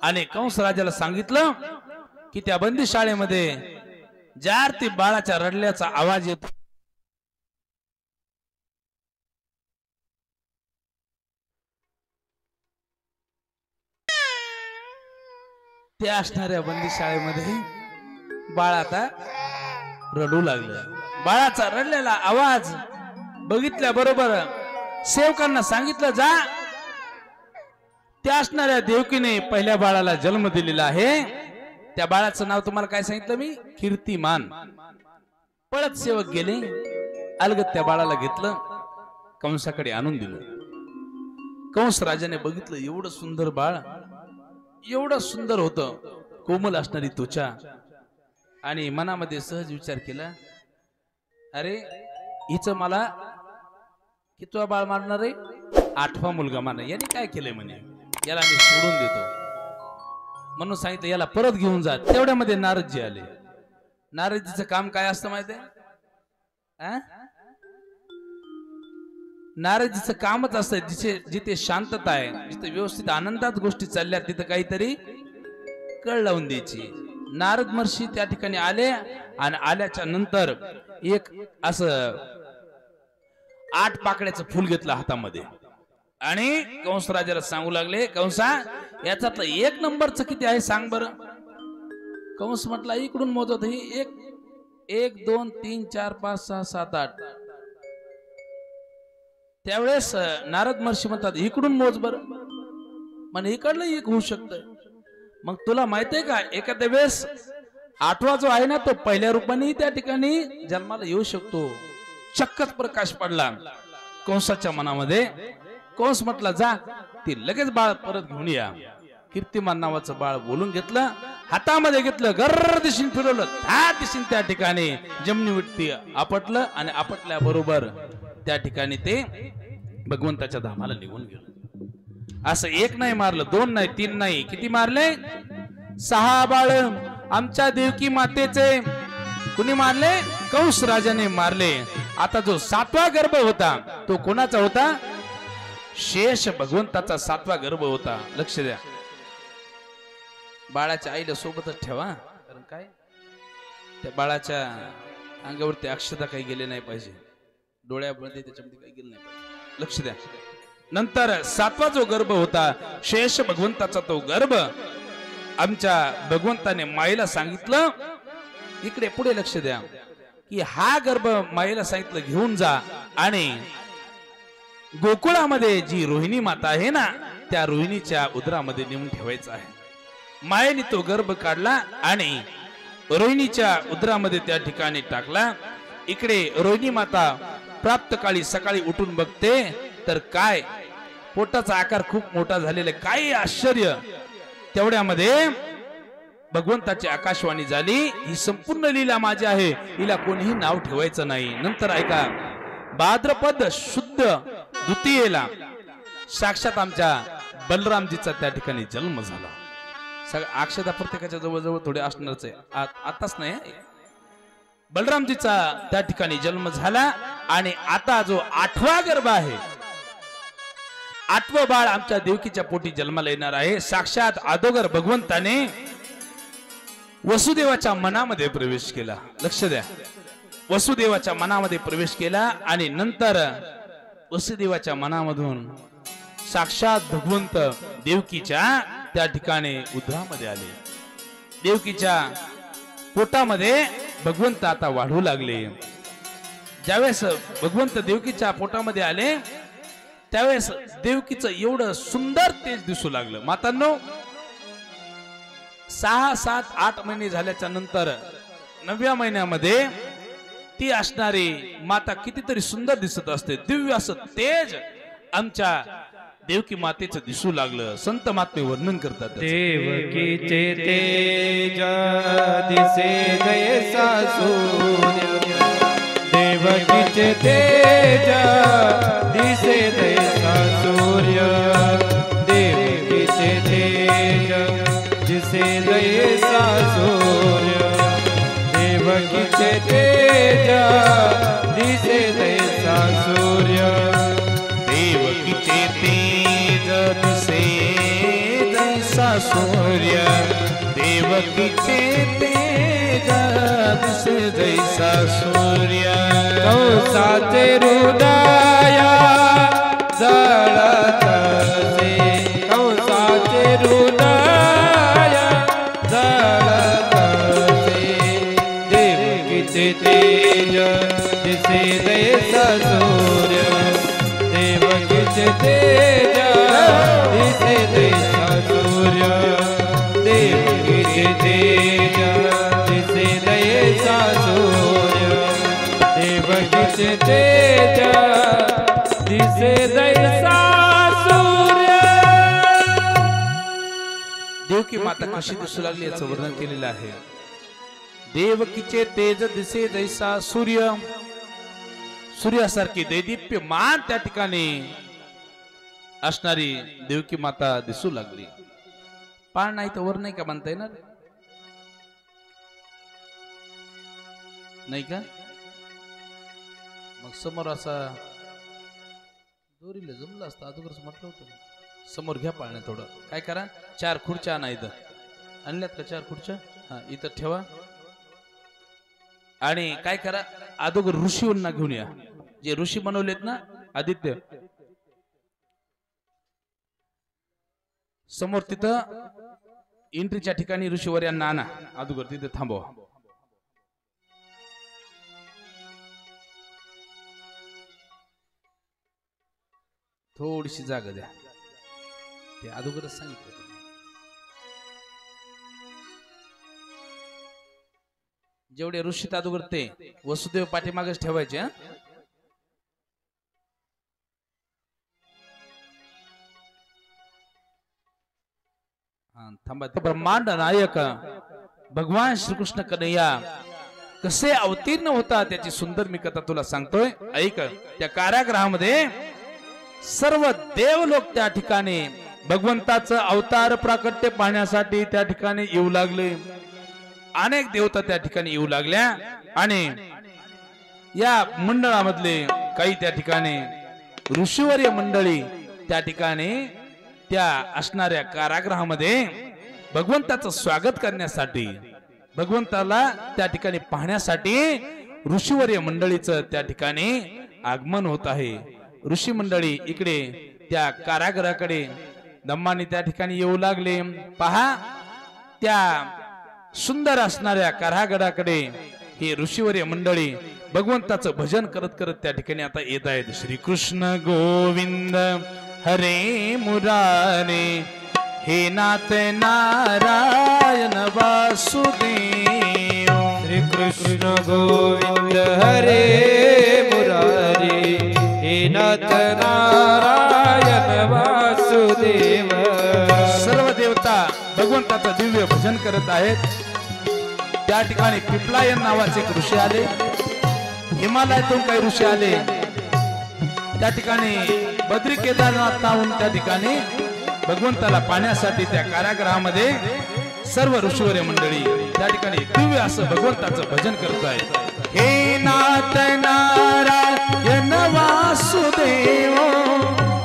आणि कंस राजाला सांगितलं की त्या बंदी शाळेमध्ये ज्या अर्थी बाळाच्या रडल्याचा आवाज येतो, त्या असणाऱ्या बंदी शाळेमध्ये बाळ आता रडू लागलं. बाळाचा रडलेला आवाज बघितल्या बरोबर सेवकांना सांगितलं, जा त्या असणाऱ्या देवकीने पहिल्या बाळाला जन्म दिलेला आहे. त्या बाळाचं नाव तुम्हाला काय सांगितलं मी? कीर्तिमान. पळत सेवक गेले, अलगत त्या बाळाला घेतलं, कंसाकडे आणून दिलं. कंस राजाने बघितलं, एवढं सुंदर बाळ, एवढं सुंदर होतं, कोमल असणारी त्वचा, आणि मनामध्ये सहज विचार केला, अरे हिचं मला कितवा बाळ मारणार आहे? 8वा मुलगा मारणार. याने काय केलंय म्हणे, याला मी सोडून देतो म्हणून सांगितलं, याला परत घेऊन जा. तेवढ्यामध्ये नारदजी आले. नारदजीचं काम काय असतं माहिती आहे? नारदजीचं कामच असतं जिथे जिथे शांतता आहे, जिथे व्यवस्थित आनंदात गोष्टी चालल्या तिथं काहीतरी कळ लावून द्यायची. नारद महर्षी त्या ठिकाणी आले आणि आल्याच्या नंतर एक असं 8 पाकळ्याचं फुल घेतलं हातामध्ये आणि कंस राजाला सांगू लागले, कंसा याच्यातलं 1 नंबरचं किती आहे सांग बरं. कंस म्हटला इकडून मोजत ही 1 2 3 4 5 6 7 8. त्यावेळेस नारद महर्षी म्हणतात इकडून मोज बर. म्हणजे इकडलं एक होऊ शकतं. मग तुला माहितीये का एखाद्या वेळेस 8वा जो आहे ना तो पहिल्या रूपाने त्या ठिकाणी जन्माला येऊ शकतो. चक्कच प्रकाश पडला कंसाच्या मनामध्ये. कंस म्हटला जा ती लगेच बाळ परत घेऊन या. कीर्तिमान नावाचं बाळ बोलून घेतलं, हातामध्ये घेतलं, गर्र दिशेने फिरवलं, त्या दिशेने त्या ठिकाणी जमनीवरती आपटलं आणि आपटल्याबरोबर त्या ठिकाणी ते भगवंताच्या धामाला निघून गेलं. असं 1 नाही मारलं, 2 नाही, 3 नाही, किती मारले? 6 बाळ आमच्या देवकी मातेचे कुणी मारले? कंस राजाने मारले. आता जो 7वा गर्भ होता तो कोणाचा होता? शेष भगवंताचा 7वा गर्भ होता. लक्ष द्या, बाळाच्या आईला सोबतच ठेवा, कारण काय त्या बाळाच्या अंगावरती अक्षता काही गेले नाही पाहिजे, डोळ्यामध्ये त्याच्यामध्ये काही गेलं नाही पाहिजे. लक्ष द्या. नंतर 7वा जो गर्भ होता शेष भगवंताचा तो गर्भ आमच्या भगवंताने माईला सांगितलं, इकडे पुढे लक्ष द्या, की हा गर्भ माईला सांगितलं घेऊन जा आणि गोकुळामध्ये जी रोहिणी माता आहे ना त्या रोहिणीच्या उदरामध्ये नेऊन ठेवायचा आहे. मायेने तो गर्भ काढला आणि रोहिणीच्या उदरामध्ये त्या ठिकाणी टाकला. इकडे रोहिणी माता प्राप्त काळी सकाळी उठून बघते तर काय पोटाचा आकार खूप मोठा झालेला, काय आश्चर्य. तेवढ्यामध्ये भगवंताची आकाशवाणी झाली, ही संपूर्ण लीला माझी आहे, हिला कोणीही नाव ठेवायचं नाही. नंतर ऐका, भाद्रपद शुद्ध द्वितीयेला साक्षात आमच्या बलरामजीचा त्या ठिकाणी जन्म झाला. सगळ्या अक्षता प्रत्येकाच्या जवळजवळ थोडे असणारच आहे, आताच नाही. बलरामजीचा त्या ठिकाणी जन्म झाला आणि आता जो 8वा गर्भ आहे, 8वं बाळ आमच्या देवकीच्या पोटी जन्माला येणार आहे. साक्षात अदोगर भगवंताने वसुदेवाच्या मनामध्ये प्रवेश केला. लक्ष द्या, वसुदेवाच्या मनामध्ये प्रवेश केला आणि नंतर वसुदेवाच्या मनामधून साक्षात भगवंत देवकीच्या त्या ठिकाणी उदरामध्ये आले. देवकीच्या पोटामध्ये भगवंत आता वाढू लागले. ज्यावेळेस भगवंत देवकीच्या पोटामध्ये आले त्यावेळेस देवकीचं एवढं सुंदर तेज दिसू लागलं. मातांनो, 6, 7, 8 महिने झाल्याच्या नंतर 9व्या महिन्यामध्ये ती असणारी माता कितीतरी सुंदर दिसत असते. दिव्य असं तेज आमच्या देवकी मातेचं दिसू लागलं. संत महात्मे वर्णन करतात, देवकीचे तेज दिसे जैसा सूर्य, देवकीचे तेज दिसे जैसा सूर्य, देवकीचे तेज दिसे जैसा सूर्य, देवकीचे तेज दिसे जैसा सूर्य, देवकीचे तेज दिसे जैसा सूर्य, देवकीचे तेज दिसे जैसा सूर्य, कंसाचे हृदय जळत असे, कंसाचे हृदय जळत असे, देवकीचे तेज दिसे जैसा सूर्य, देवकीचे तेज दिसे जैसा सूर्य, देवकीचे तेज दिसे जैसा सूर्य, देवकीचे तेज दिसे जैसा सूर्य. देवकी माता कशी दिसू लागली याचं वर्णन केलेलं आहे. देवकीचे तेज दिसे जैसा सूर्य, सूर्यासारखी दैदिप्यमान त्या ठिकाणी असणारी देवकी माता दिसू लागली. पाळ नाही तर वर नाही का म्हणता येणार? नाही का? मग समोर असा दोरीला जमलं असतं अगोदरच म्हटलं होतं. समोर घ्या पाळण्या थोडं. काय करा 4 खुर्च्या आणा इथं. आणल्यात का 4 खुर्च्या? हा इथं ठेवा. आणि काय करा अगोदर ऋषींना घेऊन या. जे ऋषी बनवलेत ना आदित्य समोर तिथं एंट्रीच्या ठिकाणी ऋषीवर यांना आणा. अगोदर तिथे थांबवा. थोडीशी जागा द्या. ते अगोदरच सांगितलं. जेवढे ऋषी अगोदर ते वसुदेव पाठीमागच ठेवायचे. थांबा. ब्रह्मांड नायक भगवान श्रीकृष्ण कन्हैया कसे अवतीर्ण होता त्याची सुंदर मी कथा तुला सांगतोय. ऐक. त्या कारागृहामध्ये सर्व देवलोक त्या ठिकाणी भगवंताचं अवतार प्राकट्य पाहण्यासाठी त्या ठिकाणी येऊ लागले. अनेक देवता त्या ठिकाणी येऊ लागल्या आणि या मंडळामधले काही त्या ठिकाणी ऋषीवर्य मंडळी त्या ठिकाणी त्या असणाऱ्या कारागृहामध्ये भगवंताचं स्वागत करण्यासाठी भगवंताला त्या ठिकाणी पाहण्यासाठी ऋषीवर्य मंडळीचं त्या ठिकाणी आगमन होत आहे. ऋषी मंडळी इकडे त्या कारागृहाकडे दमाने त्या ठिकाणी येऊ लागले. पहा त्या सुंदर असणाऱ्या कारागृहाकडे हे ऋषीवर्य मंडळी भगवंताचं भजन करत करत त्या ठिकाणी आता येत आहेत. श्री कृष्ण गोविंद हरे मुरारे हे नाथ नारायण वासुदेव. श्री कृष्ण गोविंद हरे मुरारे हे नाथ नारायण वासुदेव. सर्व देवता भगवंताचं दिव्य भजन करत आहेत. त्या ठिकाणी पिपलायन नावाचे एक ऋषी आले. हिमालयातून काही ऋषी आले. त्या ठिकाणी बद्री केदारनाथाहून त्या ठिकाणी भगवंताला पाहण्यासाठी त्या कारागृहामध्ये सर्व ऋषीवर्य मंडळी त्या ठिकाणी दिव्य असं भगवंताचं भजन करत आहेत. हे नाथ नारायण वासुदेव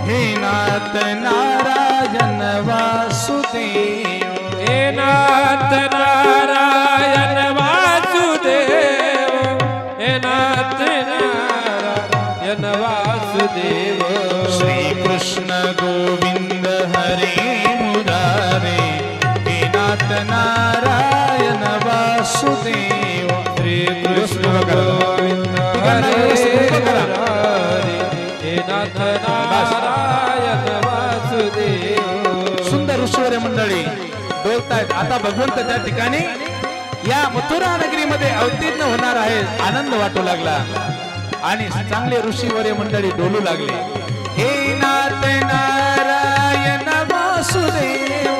हे नाथ नारायण वासुदेव. हे नाथ नारायण वासुदेव हे नाथ नारायण वासुदेव. श्री कृष्ण गोविंद हरे मुरारे हे नाथ नारायण वासुदेव. श्री कृष्ण गोविंद हरे मुरारे हे नाथ नारायण वासुदेव. सुंदर ऋषीवर्य मंडळी बोलतायत. आता भगवंत त्या ठिकाणी या मथुरा नगरीमध्ये अवतीर्ण होणार आहे. आनंद वाटू लागला आणि चांगले ऋषीवर्य मंडळी डोलू लागले. हे नाथ नारायण वासुदेव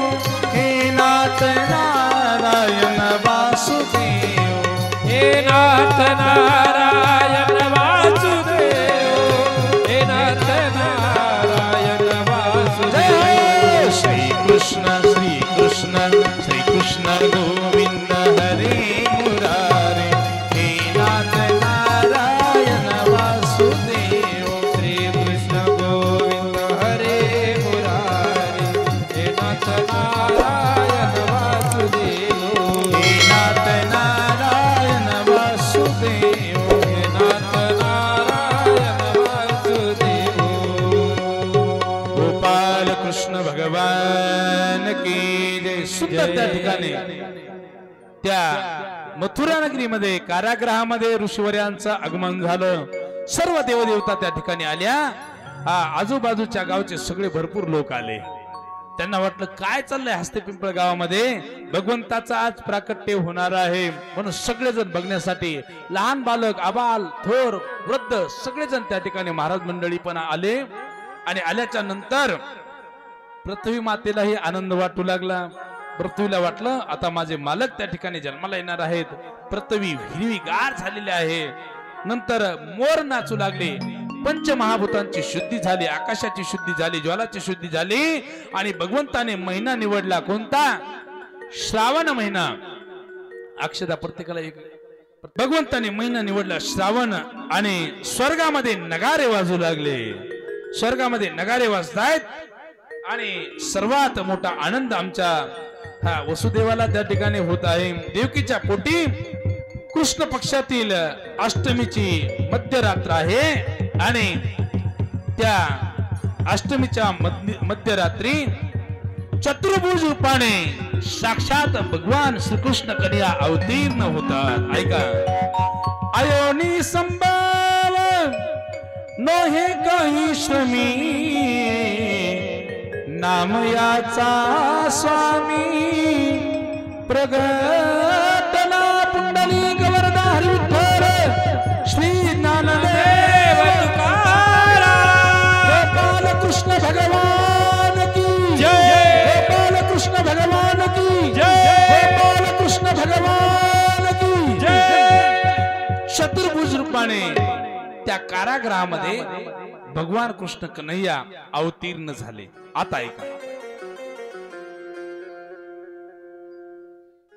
हे नाथ नारायण वासुदेव. हे नाथ नारायण वासुदेव हे नाथ नारायण वासुदेव. श्री कृष्ण श्री कृष्ण गोविंद हरे मुरारे हे नाथ नारायण वासुदेव. श्री कृष्ण गोविंद हरे मुरारे हे नाथ नारायण वासुदेव. हे नाथ नारायण वासुदेव. हे नाथ नारायण वासुदेव. गोपाल कृष्ण भगवान की जय. सुंदर त्या ठिकाणी त्या मथुरा नगरीमध्ये कारागृहामध्ये ऋषीवर्यांचं आगमन झालं. सर्व देवदेवता त्या ठिकाणी आल्या. आजूबाजूच्या गावचे सगळे भरपूर लोक आले. त्यांना वाटलं काय चाललंय हस्तिपिंपळ गावामध्ये भगवंताचं आज प्राकट्य होणार आहे म्हणून सगळेजण बघण्यासाठी लहान बालक आबाल थोर वृद्ध सगळेजण त्या ठिकाणी महाराज मंडळी पण आले. आणि आल्याच्या नंतर पृथ्वी मातेलाही आनंद वाटू लागला. पृथ्वीला वाटलं आता माझे मालक त्या ठिकाणी जन्माला येणार आहेत. पृथ्वी हिरवीगार झालेली आहे. नंतर मोर नाचू लागले. पंचमहाभूतांची शुद्धी झाली. आकाशाची शुद्धी झाली. ज्वालाची शुद्धी झाली. आणि भगवंताने महिना निवडला कोणता? श्रावण महिना. अक्षदा प्रत्येकाला एक. भगवंताने महिना निवडला श्रावण. आणि स्वर्गामध्ये नगारे वाजू लागले. स्वर्गामध्ये नगारे वाजतायत आणि सर्वात मोठा आनंद आमच्या हा वसुदेवाला त्या ठिकाणी होत आहे. देवकीच्या पोटी कृष्ण पक्षातील अष्टमीची मध्यरात्र आहे आणि त्या अष्टमीच्या मध्यरात्री चतुर्भुज रूपाने साक्षात भगवान श्रीकृष्ण कन्या अवतीर्ण होतात. ऐका, अयोनी संभाव नोहे काही श्रमी, नाम याचा स्वामी प्रगटना पुंडलिक वरदा हरी विठ्ठल श्री ज्ञानदेव तुकाराम. गोपाल कृष्ण भगवान की जय, गोपाल कृष्ण भगवान की जय, गोपाल कृष्ण भगवान की जय. चतुर्भुज रूपाने त्या कारागृहामध्ये भगवान कृष्ण कन्हैया अवतीर्ण झाले. आता ऐका,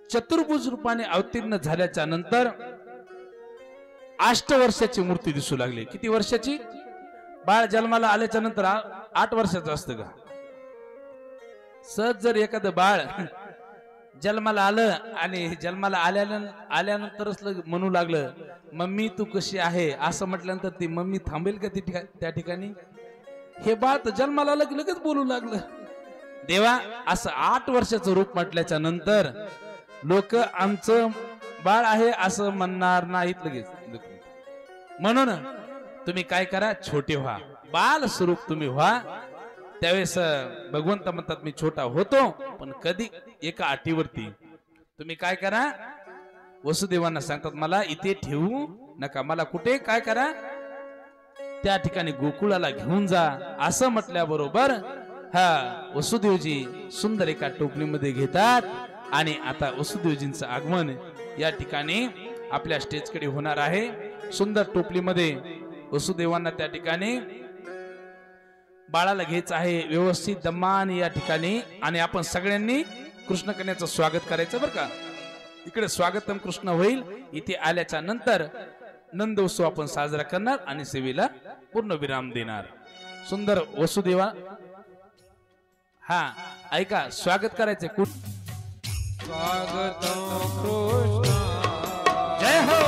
चतुर्भुज रूपाने अवतीर्ण झाल्याच्या नंतर 8 वर्षाची मूर्ती दिसू लागली. किती वर्षाची? बाळ जन्माला आल्याच्या नंतर 8 वर्षाचं असतं का? सहज जर एखादं बाळ जन्माला आलं आणि जन्माला आल्यानंतरच म्हणू लागलं मम्मी तू कशी आहे असं म्हटल्यानंतर ती मम्मी थांबेल का त्या ठिकाणी? हे बाळ तर जन्माला आलं की लगेच बोलू लागलं. देवा असं 8 वर्षाचं रूप म्हटल्याच्या नंतर लोक आमचं बाळ आहे असं म्हणणार नाहीत लगेच. म्हणून तुम्ही काय करा, छोटे व्हा, बाल स्वरूप तुम्ही व्हा. त्यावेळेस भगवंत म्हणतात मी छोटा होतो पण कधी एका अटीवरती. तुम्ही काय करा, वसुदेवांना सांगतात मला इथे ठेवू नका, मला कुठे काय करा त्या ठिकाणी गोकुळाला घेऊन जा. असं म्हटल्याबरोबर हा वसुदेवजी सुंदर एका टोपलीमध्ये घेतात आणि आता वसुदेवजींचं आगमन या ठिकाणी आपल्या स्टेजकडे होणार आहे. सुंदर टोपलीमध्ये वसुदेवांना त्या ठिकाणी बाळाला घ्यायचं आहे व्यवस्थित दम्मान या ठिकाणी. आणि आपण सगळ्यांनी कृष्ण कन्याचं स्वागत करायचं बरं का. इकडे स्वागतम कृष्ण होईल. इथे आल्याच्या नंतर नंद उत्सव आपण साजरा करणार आणि सेवेला पूर्ण विराम देणार. सुंदर वसुदेवा हा ऐका, स्वागत करायचे. स्वागतम कृष्ण जय हो.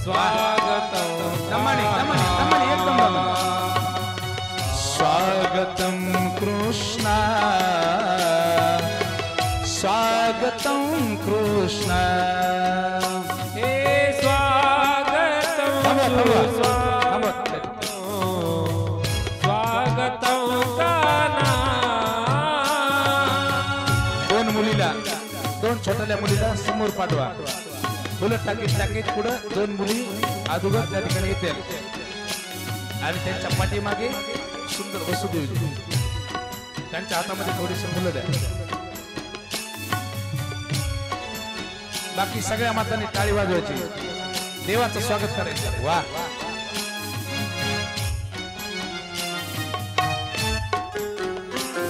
स्वागतम दमाने एकदम स्वागतम कृष्ण, स्वागतम कृष्ण. हे स्वागतम स्वागतम काना. दोन छोट्या मुलीला समोर पाठवा. बुलट टाकीत पुढे 2 मुली अगोदर त्या ठिकाणी येतील आणि त्यांच्या पाठीमागे सुंदर वसुदेवजी. त्यांच्या हातामध्ये थोडीशी मुलं द्या. बाकी सगळ्या मातांनी टाळी वाजवायची, देवाचं स्वागत करायचं. वा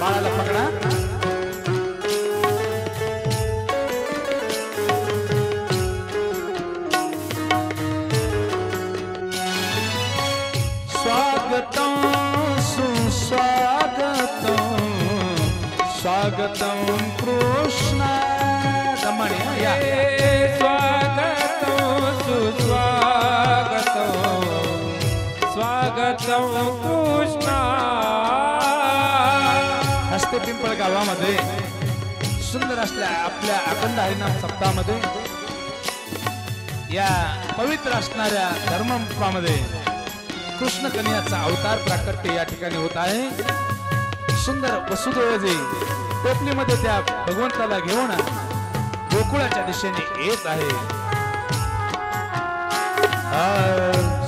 बाळाला पकडा. स्वागतम सुस्वागतम, स्वागतम कृष्ण. दमाने या. स्वागतम सुस्वागतम, स्वागतम कृष्ण. हस्ते पिंपळ गावामध्ये सुंदर असल्या आपल्या अखंड हरिनाम सप्ताहामध्ये या पवित्र असणाऱ्या धर्ममध्ये कृष्ण कन्याचा अवतार प्राकट्य या ठिकाणी होत आहे. सुंदर वसुदेवजी टोपलीमध्ये त्या भगवंताला घेऊन गोकुळाच्या दिशेने येत आहे.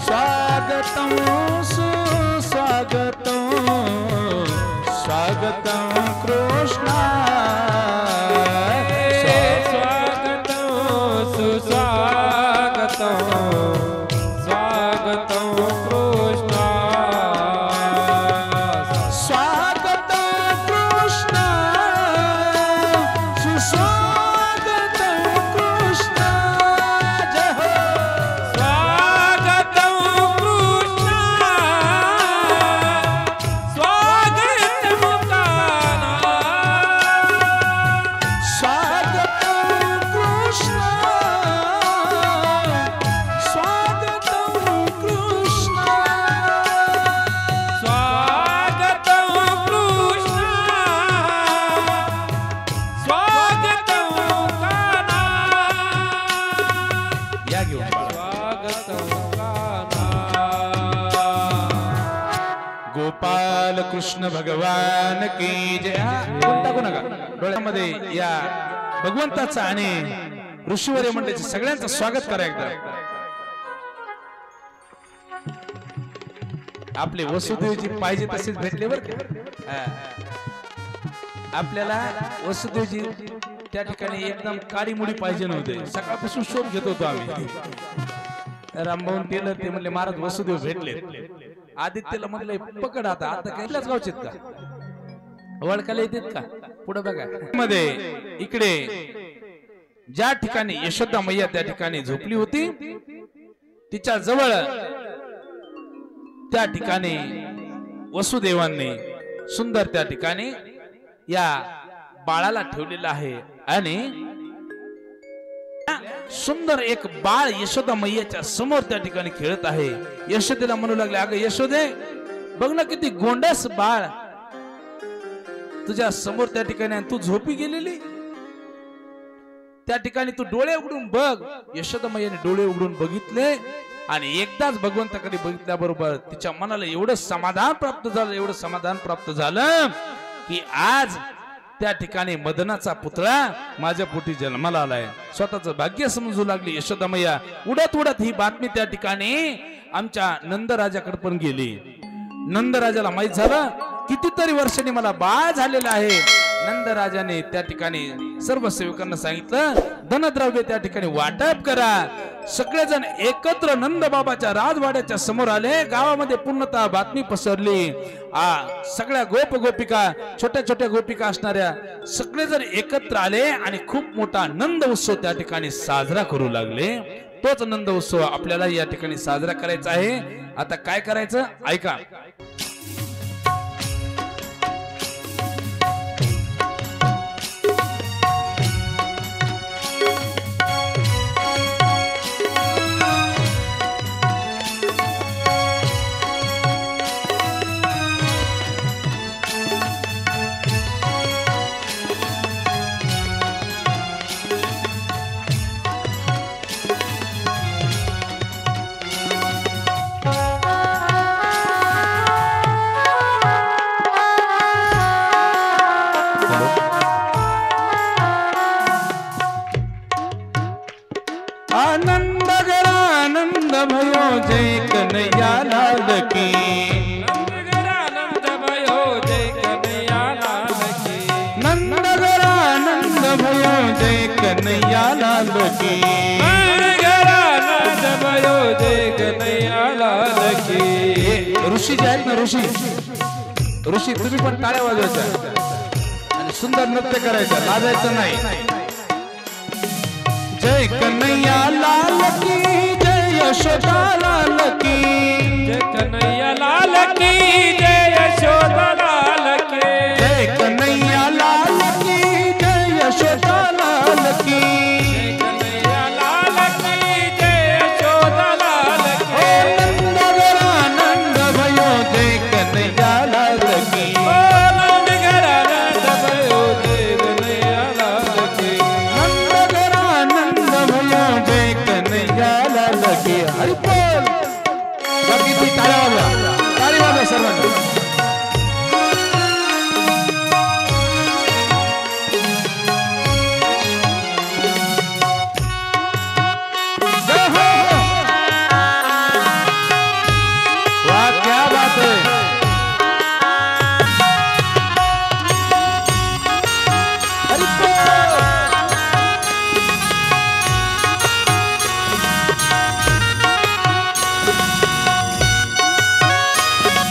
स्वागतम सुस्वागतम, स्वागतम कृष्ण. स्वागतम सुस्वागतम, स्वागतम कृष्ण. स्वागतम कृष्ण, सुस्वागतम कृष्ण. जय हो. स्वागतम कृष्ण, गोपाल कृष्ण भगवान की जय. कोण टाकू नका डोळ्यामध्ये या भगवंताचं आणि ऋषीवर्य मंडळीचं सगळ्यांचं स्वागत करा एकदा. आपले वसुदेवजी पाहिजे तसेच भेटले बर का. आपल्याला वसुदेवजी त्या ठिकाणी एकदम काळी मुडी पाहिजे नव्हते. सकाळपासून शोध घेत होतो आम्ही. रामभाऊन टेलर ते म्हणले महाराज वसुदेव भेटले. आदित्यला म्हणले पकड आता. आता काहीलाच गावचेत का वळकाला येतात का पुढे बघा मध्ये इकडे ज्या ठिकाणी यशोदा मैया त्या ठिकाणी झोपली होती तिच्या जवळ त्या ठिकाणी वसुदेवांनी सुंदर त्या ठिकाणी या बाळाला ठेवलेला आहे आणि सुंदर एक बाळ यशोदा मैयाच्या समोर त्या ठिकाणी खेळत आहे. यशोदेला म्हणू लागले अगं यशोदे बघ ना किती गोंडस बाळ तुझ्या समोर त्या ठिकाणी तू झोपी गेलेली. त्या ठिकाणी तू डोळे उघडून बघ. यशोदा मैयाने डोळे उघडून बघितले आणि एकदाच भगवंताकडे बघितल्याबरोबर तिच्या मनाला एवढं समाधान प्राप्त झालं की आज त्या ठिकाणी मदनाचा पुतळा माझ्या पोटी जन्माला आलाय. स्वतःचं भाग्य समजू लागली यशोदा मैया. उडत उडत ही बातमी त्या ठिकाणी आमच्या नंदराजाकडे पण गेली. नंदराजाला माहित झालं कितीतरी वर्षांनी मला बाळ झालेलं आहे. नंदराजाने त्या ठिकाणी सर्व सेवकांना सांगितलं धनद्रव्य त्या ठिकाणी वाटप करा. सगळेजण एकत्र नंद बाबाच्या राजवाड्याच्या समोर आले. गावामध्ये पूर्णतः बातमी पसरली. सगळ्या गोपिका छोट्या छोट्या गोपिका असणाऱ्या सगळेजण एकत्र आले आणि खूप मोठा नंद उत्सव त्या ठिकाणी साजरा करू लागले. तोच नंद उत्सव आपल्याला या ठिकाणी साजरा करायचा आहे. आता काय करायचं ऐका. आनंद गरानंद भयो जय कन्हैया लाल की. नंद भयो जय कन्हैया लाल की. नंद गरानंद भयो जय कन्हैया लाल की. नंद भयो जय कन्हैया लाल की. ऋषी जे आहेत ना ऋषी तुम्ही पण टाळ्या वाजवायच्या आणि सुंदर नृत्य करायचं लाजायचं नाही. जय कन्हैया लाल की जय यशोदा लाल की. जय कन्हैया लाल की जय यशोदा लाल की. जय कन्हैया लाल की जय यशोदा लाल की. जय कन्हैया लाल की जय यशोदा लाल की. नंद गरानंद भयो जय कन्हैया लाल की. नंद गरानंद भयो जय कन्हैया लाल की. नंद गरानंद भयो जय कन्हैया लाल की. हरि बोल. बाकी ती ताळी वाजवा सर्वांनी. जय हो. वाह क्या बात है. हरि बोल.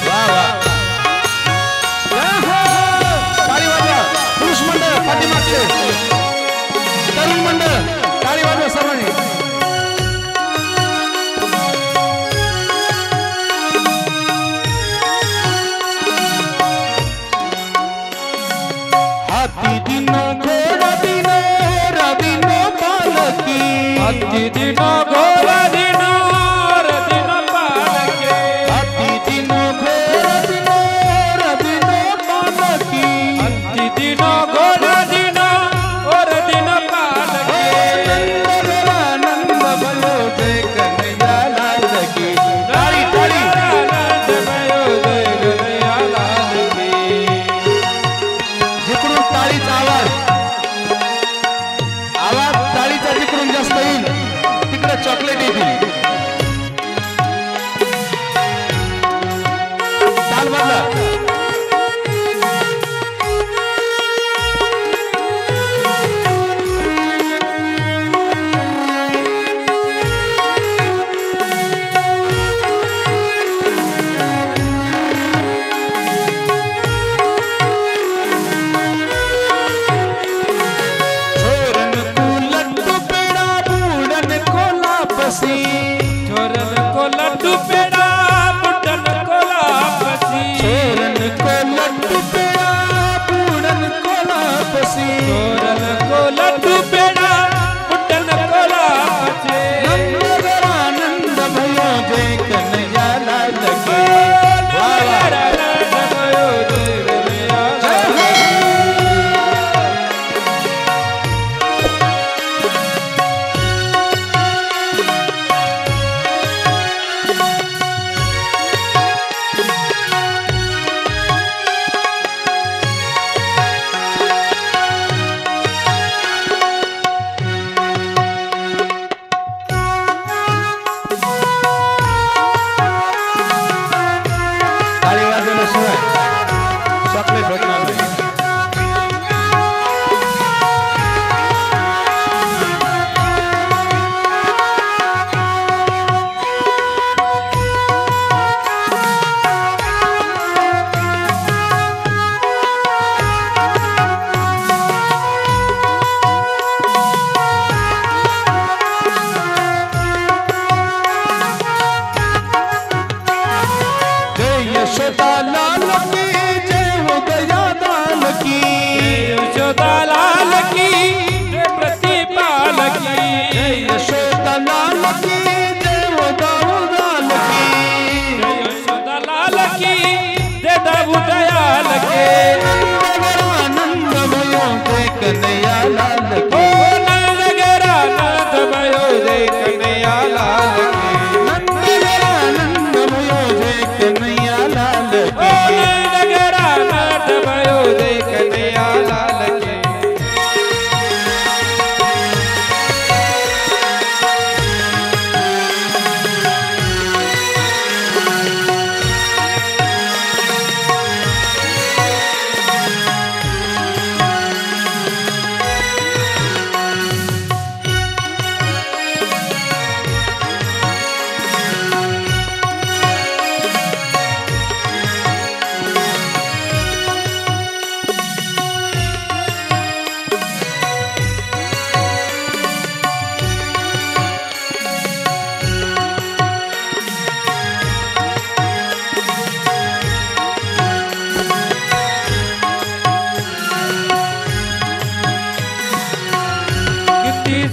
वाह वाह. जय हो. ताळी वाजवा. पुरुष मंडळ पाठीमागचे तरुण मंडळ ताळी वाजवा सर्वांनी. हाथी दिनो घोड़ा दिनो रदिनो पालकी. हाथी दिनो घोड़ा दिनो रदिनो पालकी. हाथी दिनो घोड़ा दिनो रदिनो पालकी. हाथी दिनो घोड़ा दिनो और दिनो पालकी. नंद गरानंद भयो जय कन्हैया लाल की. ताली ताली. नंद भयो जय कन्हैया लाल पेड़ा पूरन कोला पसी तोरण को लड्डू पेड़ा पुटन कोला पछे नंदगर आनंद भयो जय कन्हैया लाल की चॉकलेट भेटणार नाही जय यशोदा लाल की जय हो दया दाल की यशोदा लाल की जय प्रतिपाल की जय यशोदा लाल की जय हो दाऊद लाल की जय यशोदा लाल की जय दाऊद दयाल के आनंद भयो जय कन्हैया लाल ओ की नंदगर आनंद भयो जय कन्हैया लाल की नंदगर आनंद भयो जय कन्हैया लाल ओ की नंदगर आनंद भयो जय कन्हैया लाल की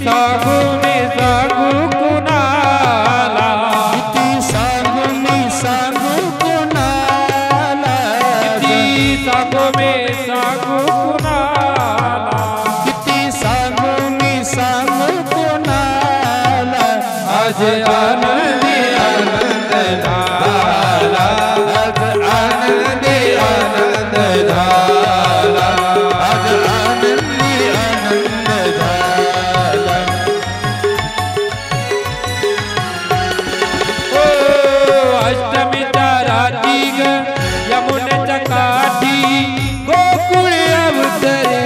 सागु में सागु कुनाला इति सागुनी सागु कुनाला सागु में सागु कुनाला इति सागुनी सागु कुनाला आज आनंदी आनंद धारा आज आनंदी आनंद धारा आज आनंदी आनंद धारा ओ अष्टमी राती ग यमुने चकाठी गोकुळ अवतरे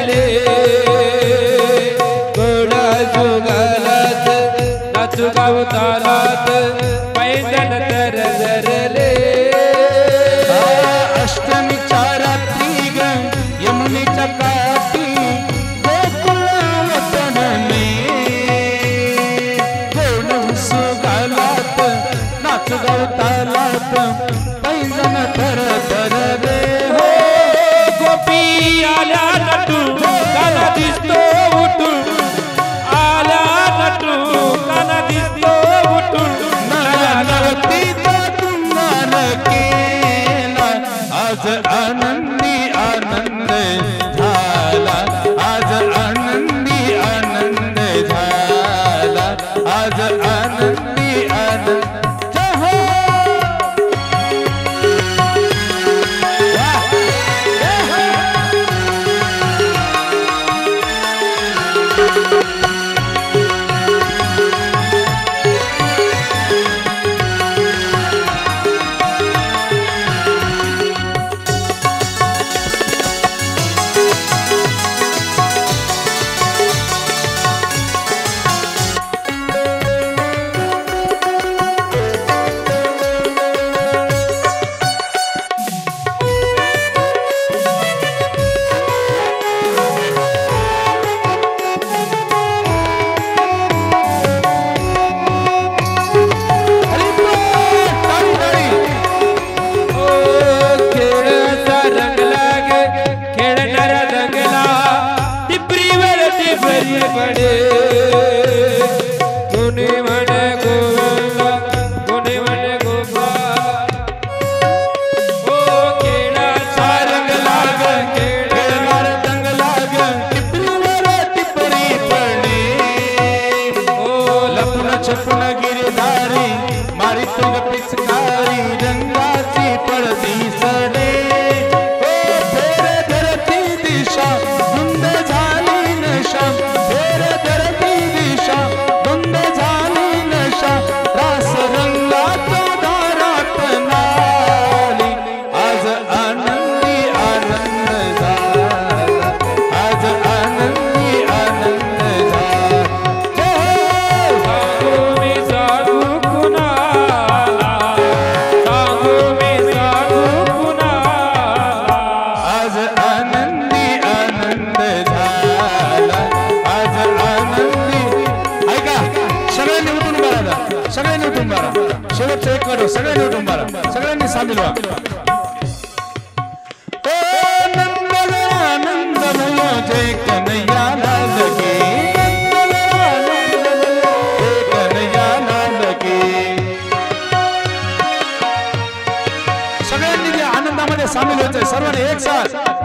सर्व सगळ्यांनी उठून बरा सगळ्यांनी सामील व्हा आनंदमय जय कन्हैया लाल की जय कन्हैया लाल की सगळ्यांनी त्या आनंदामध्ये सामील व्हायचंय सर्वांनी एक साथ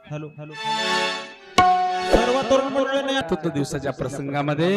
हॅलो सर्व तरुण मंडळींनी दिवसाच्या प्रसंगामध्ये